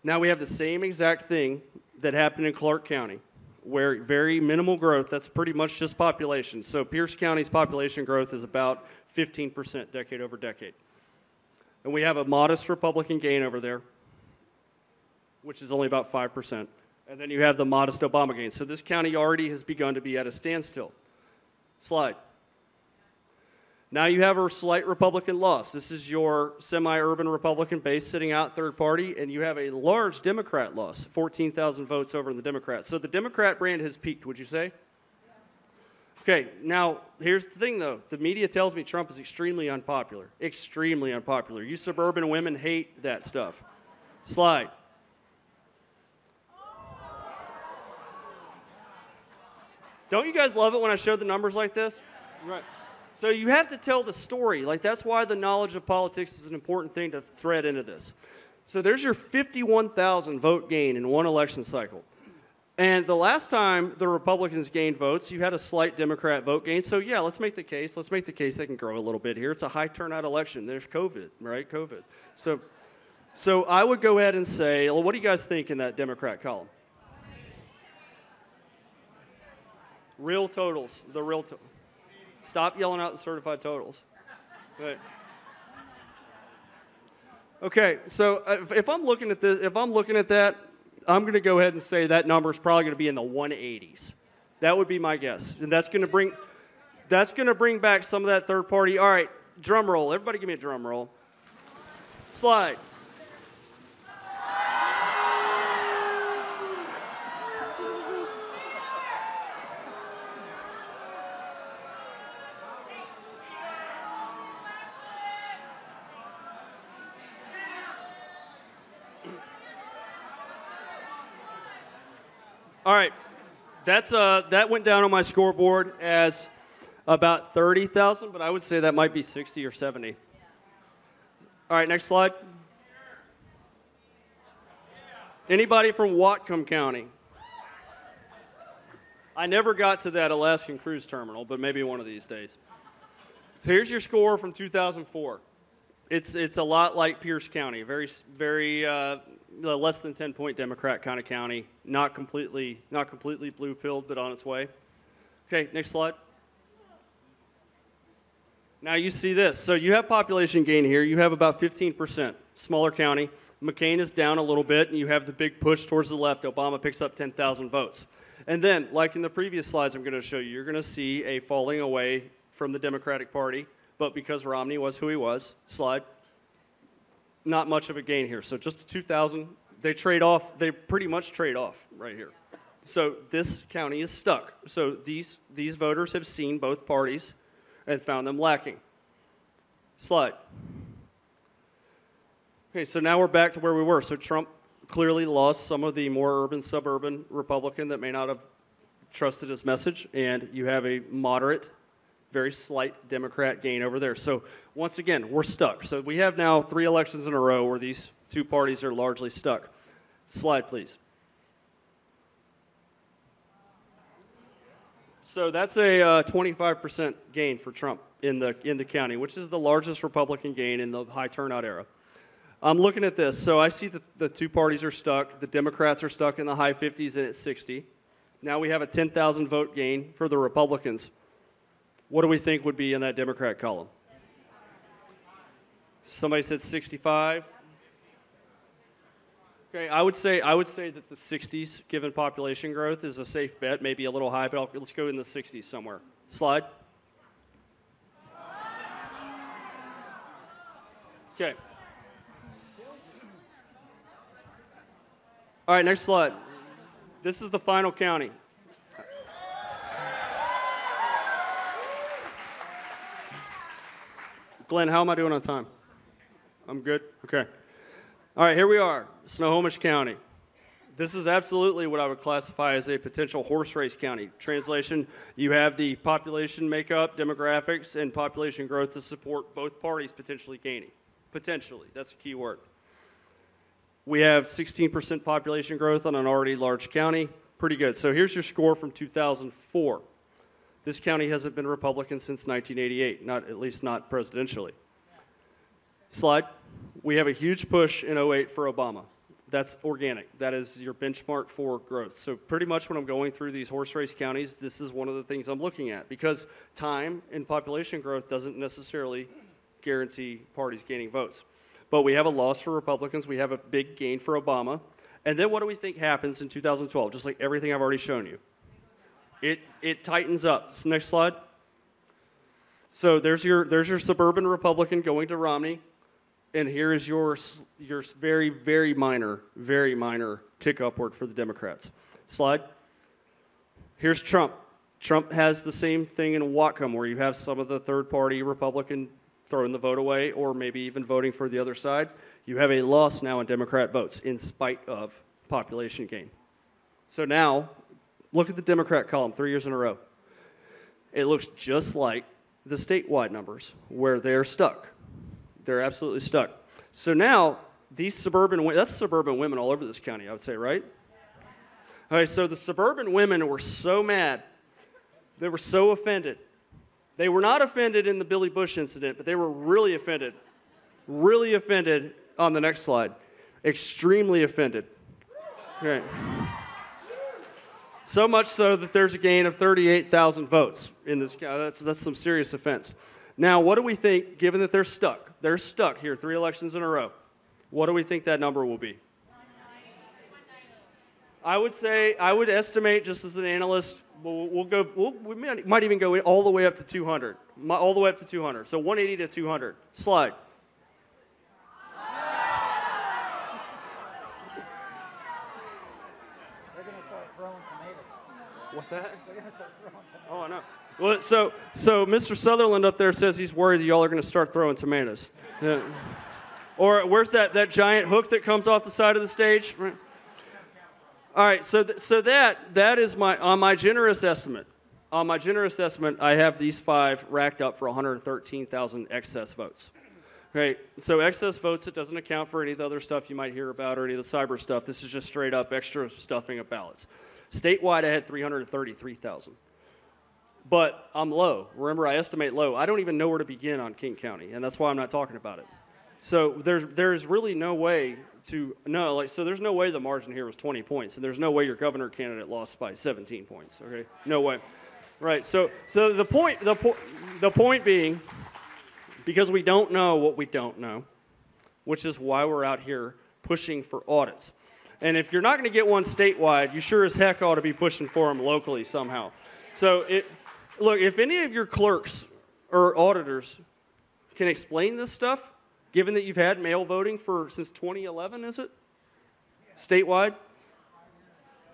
Now we have the same exact thing that happened in Clark County, where very minimal growth, that's pretty much just population. So Pierce County's population growth is about 15% decade over decade. And we have a modest Republican gain over there, which is only about 5%. And then you have the modest Obama gain. So this county already has begun to be at a standstill. Slide. Now you have a slight Republican loss. This is your semi-urban Republican base sitting out third party, and you have a large Democrat loss, 14,000 votes over in the Democrats. So the Democrat brand has peaked, would you say? Okay, now here's the thing though. The media tells me Trump is extremely unpopular. Extremely unpopular. You suburban women hate that stuff. Slide. Don't you guys love it when I show the numbers like this? Right. So you have to tell the story. Like, that's why the knowledge of politics is an important thing to thread into this. So there's your 51,000 vote gain in one election cycle. And the last time the Republicans gained votes, you had a slight Democrat vote gain. So yeah, let's make the case. Let's make the case they can grow a little bit here. It's a high turnout election. There's COVID, right? COVID. So I would go ahead and say, well, what do you guys think in that Democrat column? Real totals, the real totals. Stop yelling out the certified totals. Right. Okay, so if I'm looking at this, if I'm looking at that, I'm going to go ahead and say that number is probably going to be in the 180s. That would be my guess, and that's going to bring back some of that third party. All right, drum roll. Everybody, give me a drum roll. Slide. All right, that went down on my scoreboard as about 30,000, but I would say that might be 60 or 70. All right, next slide. Anybody from Whatcom County? I never got to that Alaskan cruise terminal, but maybe one of these days. So here's your score from 2004. It's a lot like Pierce County, very less than 10-point Democrat kind of county, not completely blue-pilled, but on its way. Okay, next slide. Now you see this. So you have population gain here. You have about 15%, smaller county. McCain is down a little bit, and you have the big push towards the left. Obama picks up 10,000 votes. And then, like in the previous slides I'm going to show you, you're going to see a falling away from the Democratic Party, but because Romney was who he was, slide, not much of a gain here. So just 2,000, they trade off, they pretty much trade off right here. So this county is stuck. So these voters have seen both parties and found them lacking. Slide. Okay, so now we're back to where we were. So Trump clearly lost some of the more urban, suburban Republican that may not have trusted his message, and you have a moderate, very slight Democrat gain over there. So once again, we're stuck. So we have now 3 elections in a row where these two parties are largely stuck. Slide, please. So that's a 25% gain for Trump in the county, which is the largest Republican gain in the high turnout era. I'm looking at this. So I see that the two parties are stuck. The Democrats are stuck in the high 50s and at 60. Now we have a 10,000 vote gain for the Republicans. What do we think would be in that Democrat column? Somebody said 65. Okay, I would say that the 60s, given population growth, is a safe bet. Maybe a little high, but let's go in the 60s somewhere. Slide. Okay. All right, next slide. This is the final county. Glenn, how am I doing on time? I'm good? Okay. All right, here we are, Snohomish County. This is absolutely what I would classify as a potential horse race county. Translation, you have the population makeup, demographics, and population growth to support both parties potentially gaining. Potentially, that's a key word. We have 16% population growth on an already large county. Pretty good. So here's your score from 2004. This county hasn't been Republican since 1988, at least not presidentially. Slide. We have a huge push in 2008 for Obama. That's organic. That is your benchmark for growth. So pretty much when I'm going through these horse race counties, this is one of the things I'm looking at, because time and population growth doesn't necessarily guarantee parties gaining votes. But we have a loss for Republicans. We have a big gain for Obama. And then what do we think happens in 2012? Just like everything I've already shown you. It tightens up. Next slide. So there's your suburban Republican going to Romney. And here is your very, very minor tick upward for the Democrats. Slide. Here's Trump. Trump has the same thing in Whatcom, where you have some of the third-party Republican throwing the vote away or maybe even voting for the other side. You have a loss now in Democrat votes in spite of population gain. So now, look at the Democrat column 3 years in a row. It looks just like the statewide numbers, where they're stuck. They're absolutely stuck. So now, these suburban women, that's suburban women all over this county, I would say, right? All right, so the suburban women were so mad. They were so offended. They were not offended in the Billy Bush incident, but they were really offended. Really offended on the next slide. Extremely offended. Okay. So much so that there's a gain of 38,000 votes in this county. That's some serious offense. Now, what do we think, given that they're stuck? They're stuck here 3 elections in a row. What do we think that number will be? I would estimate, just as an analyst, we might even go all the way up to 200. All the way up to 200. So 180 to 200. Slide. They're going to start throwing tomatoes. What's that? They're going to start throwing tomatoes. Oh, I know. Well, so Mr. Sutherland up there says he's worried that y'all are going to start throwing tomatoes. Yeah. Or where's that giant hook that comes off the side of the stage? Right. All right, so that is on my generous estimate. On my generous estimate, I have these 5 racked up for 113,000 excess votes. Right, so excess votes, it doesn't account for any of the other stuff you might hear about or any of the cyber stuff. This is just straight up extra stuffing of ballots. Statewide, I had 333,000. But I'm low. Remember, I estimate low. I don't even know where to begin on King County, and that's why I'm not talking about it. So there's really no way to know. So there's no way the margin here was 20 points, and there's no way your governor candidate lost by 17 points. Okay, no way. Right. So the point being, because we don't know what we don't know, which is why we're out here pushing for audits. And if you're not going to get one statewide, you sure as heck ought to be pushing for them locally somehow. So look, if any of your clerks or auditors can explain this stuff, given that you've had mail voting since 2011, is it? Statewide?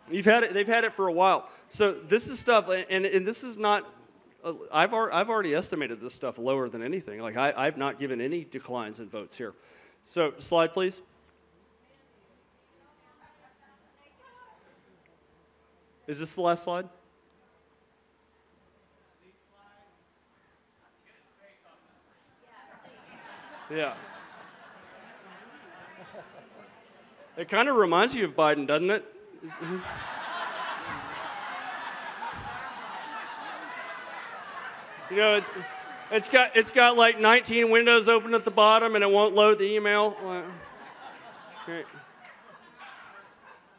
They've had it for a while. So this is stuff, and this is not, I've already estimated this stuff lower than anything. Like I've not given any declines in votes here. So slide, please. Is this the last slide? Yeah. It kind of reminds you of Biden, doesn't it? You know, it's got like 19 windows open at the bottom, and it won't load the email. Great.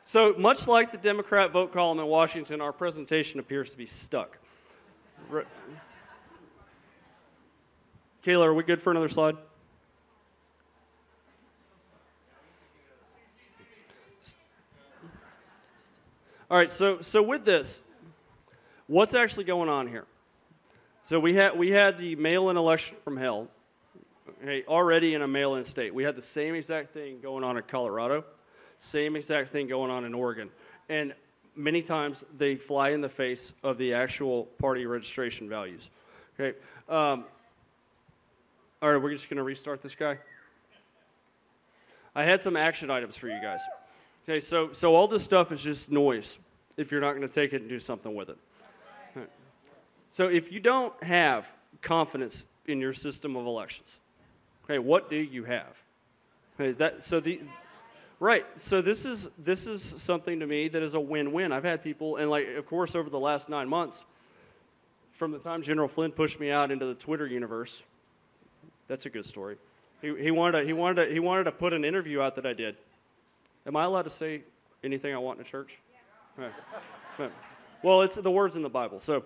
So much like the Democrat vote column in Washington, our presentation appears to be stuck. Kayla, are we good for another slide? All right, so with this, what's actually going on here? So we had the mail-in election from hell, okay, already in a mail-in state. We had the same exact thing going on in Colorado, same exact thing going on in Oregon. And many times they fly in the face of the actual party registration values. Okay. All right, we're just going to restart this guy. I had some action items for you guys. Okay, so all this stuff is just noise if you're not going to take it and do something with it. Right. So if you don't have confidence in your system of elections, okay, what do you have? Okay, Right. So this is something to me that is a win-win. I've had people, and like, of course, over the last 9 months, from the time General Flynn pushed me out into the Twitter universe, that's a good story. He wanted to put an interview out that I did. Am I allowed to say anything I want in a church? Yeah. Right. Well, it's the words in the Bible. So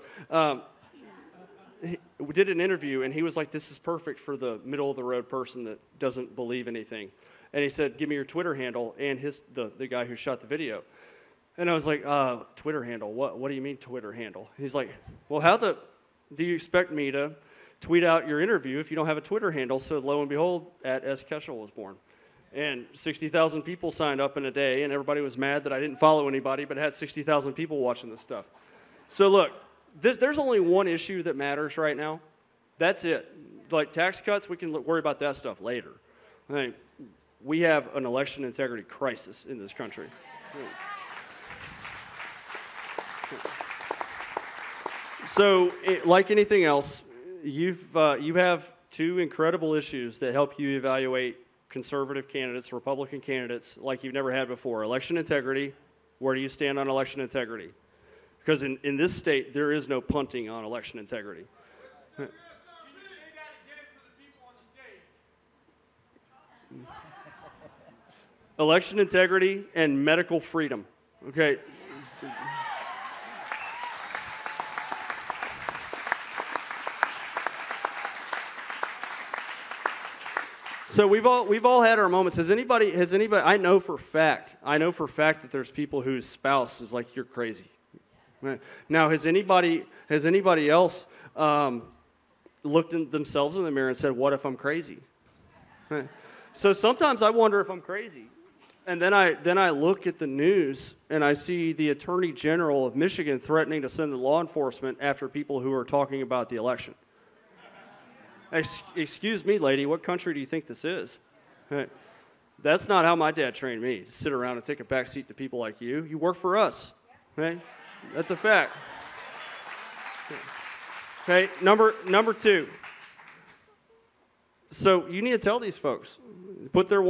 we did an interview, and he was like, "This is perfect for the middle-of-the-road person that doesn't believe anything." And he said, "Give me your Twitter handle," and the guy who shot the video. And I was like, Twitter handle? What do you mean Twitter handle? He's like, "Well, how do you expect me to tweet out your interview if you don't have a Twitter handle?" So lo and behold, @S Keshel was born. And 60,000 people signed up in a day, and everybody was mad that I didn't follow anybody, but had 60,000 people watching this stuff. So look, there's only one issue that matters right now. That's it. Like tax cuts, we can worry about that stuff later. I mean, we have an election integrity crisis in this country. So, like anything else, you have two incredible issues that help you evaluate conservative candidates, Republican candidates, like you've never had before. Election integrity, where do you stand on election integrity? Because in this state, there is no punting on election integrity. Election integrity and medical freedom. Okay. So we've all had our moments. Has anybody? I know for a fact that there's people whose spouse is like, "You're crazy." Now, has anybody else looked at themselves in the mirror and said, "What if I'm crazy?" So sometimes I wonder if I'm crazy, and then I look at the news and I see the Attorney General of Michigan threatening to send the law enforcement after people who are talking about the election. Excuse me, lady, what country do you think this is? That's not how my dad trained me, to sit around and take a back seat to people like you. You work for us. Okay? That's a fact. Okay, number two. So you need to tell these folks, put their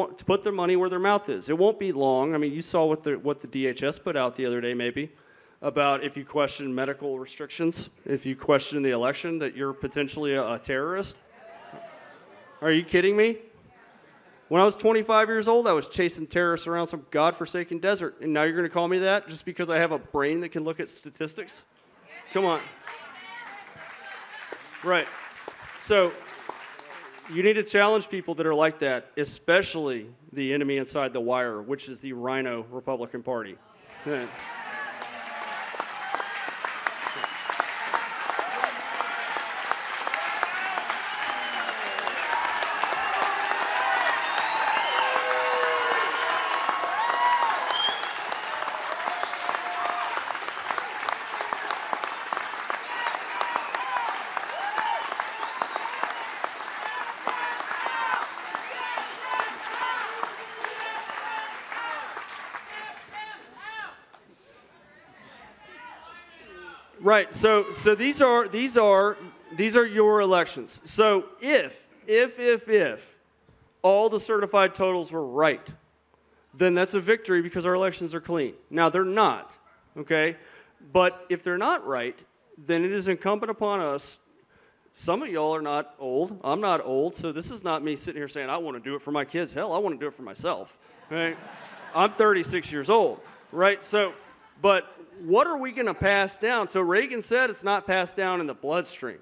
money where their mouth is. It won't be long. I mean, you saw what the DHS put out the other day, maybe, about if you question medical restrictions, if you question the election, that you're potentially a terrorist. Are you kidding me? When I was 25 years old, I was chasing terrorists around some godforsaken desert, and now you're going to call me that just because I have a brain that can look at statistics? Come on. Right. So you need to challenge people that are like that, especially the enemy inside the wire, which is the Rhino Republican Party. Yeah. Right. So these are your elections. So if all the certified totals were right, then that's a victory because our elections are clean. Now they're not, okay? But if they're not right, then it is incumbent upon us. Some of y'all are not old. I'm not old, so this is not me sitting here saying I want to do it for my kids. Hell, I want to do it for myself. Right? I'm 36 years old, right? So, but what are we going to pass down? So Reagan said it's not passed down in the bloodstream.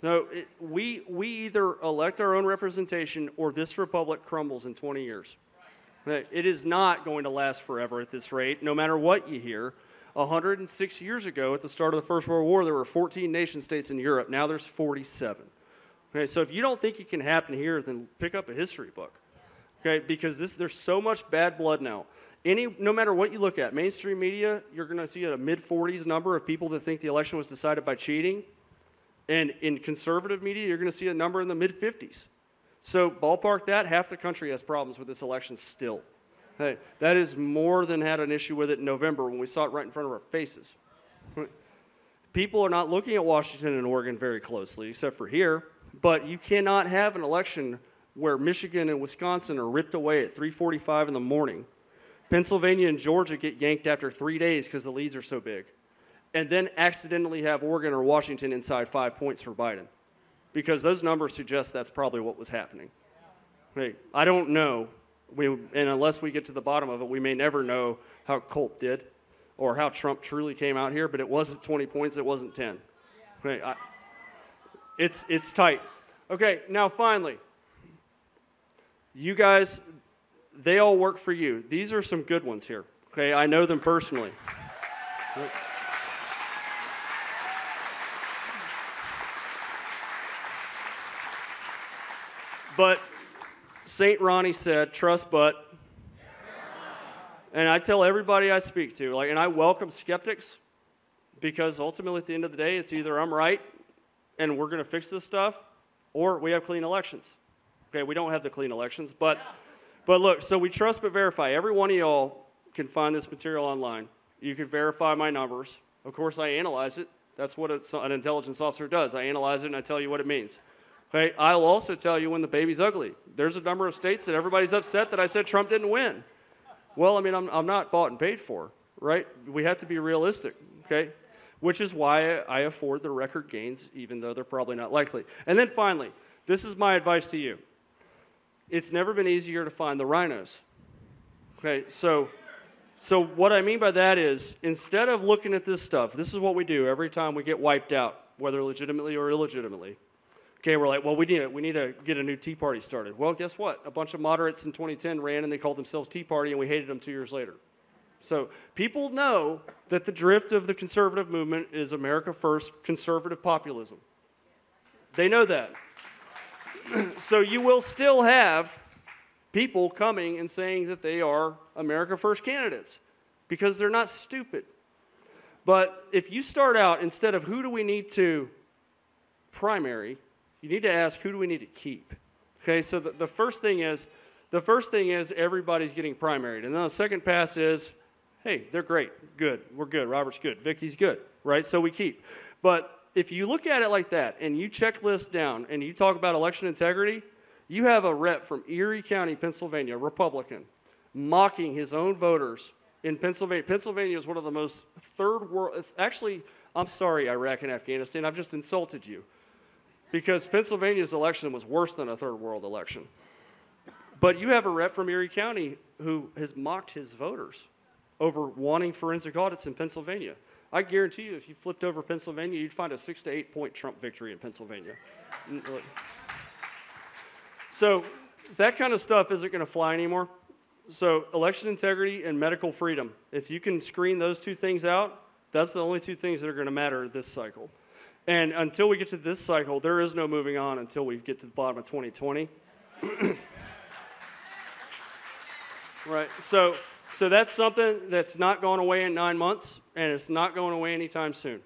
So we either elect our own representation or this republic crumbles in 20 years. It is not going to last forever at this rate, no matter what you hear. 106 years ago, at the start of the First World War, there were 14 nation-states in Europe. Now there's 47. Okay, so if you don't think it can happen here, then pick up a history book. Okay, because there's so much bad blood now. No matter what you look at, mainstream media, you're going to see a mid-40s number of people that think the election was decided by cheating. And in conservative media, you're going to see a number in the mid-50s. So ballpark that, half the country has problems with this election still. Hey, that is more than had an issue with it in November when we saw it right in front of our faces. People are not looking at Washington and Oregon very closely, except for here. But you cannot have an election where Michigan and Wisconsin are ripped away at 3:45 in the morning, Pennsylvania and Georgia get yanked after 3 days because the leads are so big, and then accidentally have Oregon or Washington inside 5 points for Biden, because those numbers suggest that's probably what was happening. Hey, I don't know, and unless we get to the bottom of it, we may never know how Colt did or how Trump truly came out here, but it wasn't 20 points, it wasn't 10. Hey, it's tight. Okay, now finally, you guys, they all work for you. These are some good ones here. Okay, I know them personally. But St. Ronnie said, trust but. And I tell everybody I speak to, and I welcome skeptics, because ultimately at the end of the day, it's either I'm right and we're going to fix this stuff, or we have clean elections. Okay, we don't have the clean elections, but look, so we trust but verify. Every one of y'all can find this material online. You can verify my numbers. Of course, I analyze it. That's what an intelligence officer does. I analyze it and I tell you what it means. Okay, I'll also tell you when the baby's ugly. There's a number of states that everybody's upset that I said Trump didn't win. Well, I mean, I'm not bought and paid for, right? We have to be realistic, okay? Which is why I afford the record gains, even though they're probably not likely. And then finally, this is my advice to you. It's never been easier to find the rhinos. Okay, so what I mean by that is, instead of looking at this stuff, this is what we do every time we get wiped out, whether legitimately or illegitimately. Okay, we're like, well, we need to get a new Tea Party started. Well, guess what? A bunch of moderates in 2010 ran and they called themselves Tea Party, and we hated them 2 years later. So people know that the drift of the conservative movement is America First conservative populism. They know that. So you will still have people coming and saying that they are America First candidates, because they're not stupid. But if you start out, instead of who do we need to primary, you need to ask, who do we need to keep? Okay, so the first thing is everybody's getting primaried. And then the second pass is, hey, they're great, good, we're good, Robert's good, Vicky's good, right? So we keep. But if you look at it like that and you checklist down and you talk about election integrity, you have a rep from Erie County, Pennsylvania, Republican, mocking his own voters in Pennsylvania. Pennsylvania is one of the most third world, actually, I'm sorry, Iraq and Afghanistan, I've just insulted you, because Pennsylvania's election was worse than a third world election. But you have a rep from Erie County who has mocked his voters over wanting forensic audits in Pennsylvania. I guarantee you, if you flipped over Pennsylvania, you'd find a 6 to 8 point Trump victory in Pennsylvania. So that kind of stuff isn't going to fly anymore. So election integrity and medical freedom, if you can screen those two things out, that's the only two things that are going to matter this cycle. And until we get to this cycle, there is no moving on until we get to the bottom of 2020. Right, so that's something that's not going away in 9 months, and it's not going away anytime soon.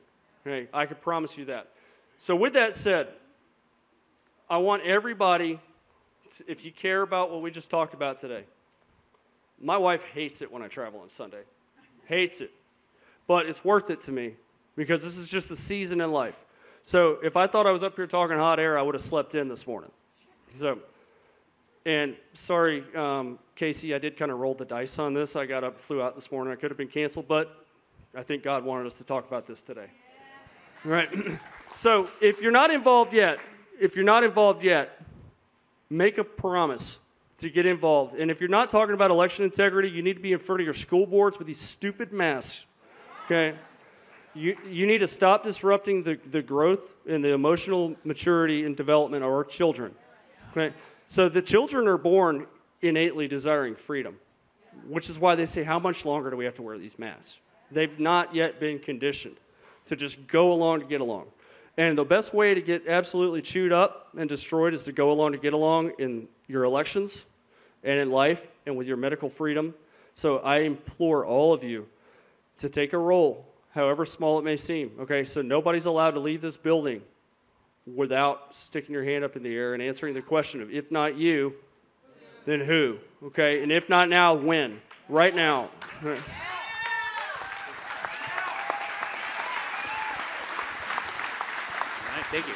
Okay, I can promise you that. So with that said, I want everybody, if you care about what we just talked about today, my wife hates it when I travel on Sunday. Hates it. But it's worth it to me, because this is just a season in life. So if I thought I was up here talking hot air, I would have slept in this morning. So, and sorry, Casey, I did kind of roll the dice on this. I got up, flew out this morning. I could have been canceled, but I think God wanted us to talk about this today. All right. So if you're not involved yet, make a promise to get involved. And if you're not talking about election integrity, you need to be in front of your school boards with these stupid masks. Okay? You need to stop disrupting the growth and the emotional maturity and development of our children. Okay? So the children are born innately desiring freedom, which is why they say, how much longer do we have to wear these masks? They've not yet been conditioned to just go along to get along. And the best way to get absolutely chewed up and destroyed is to go along to get along in your elections and in life and with your medical freedom. So I implore all of you to take a role, however small it may seem. Okay, so nobody's allowed to leave this building without sticking your hand up in the air and answering the question of, if not you, then who? Okay, and if not now, when? Right now. All right. Thank you.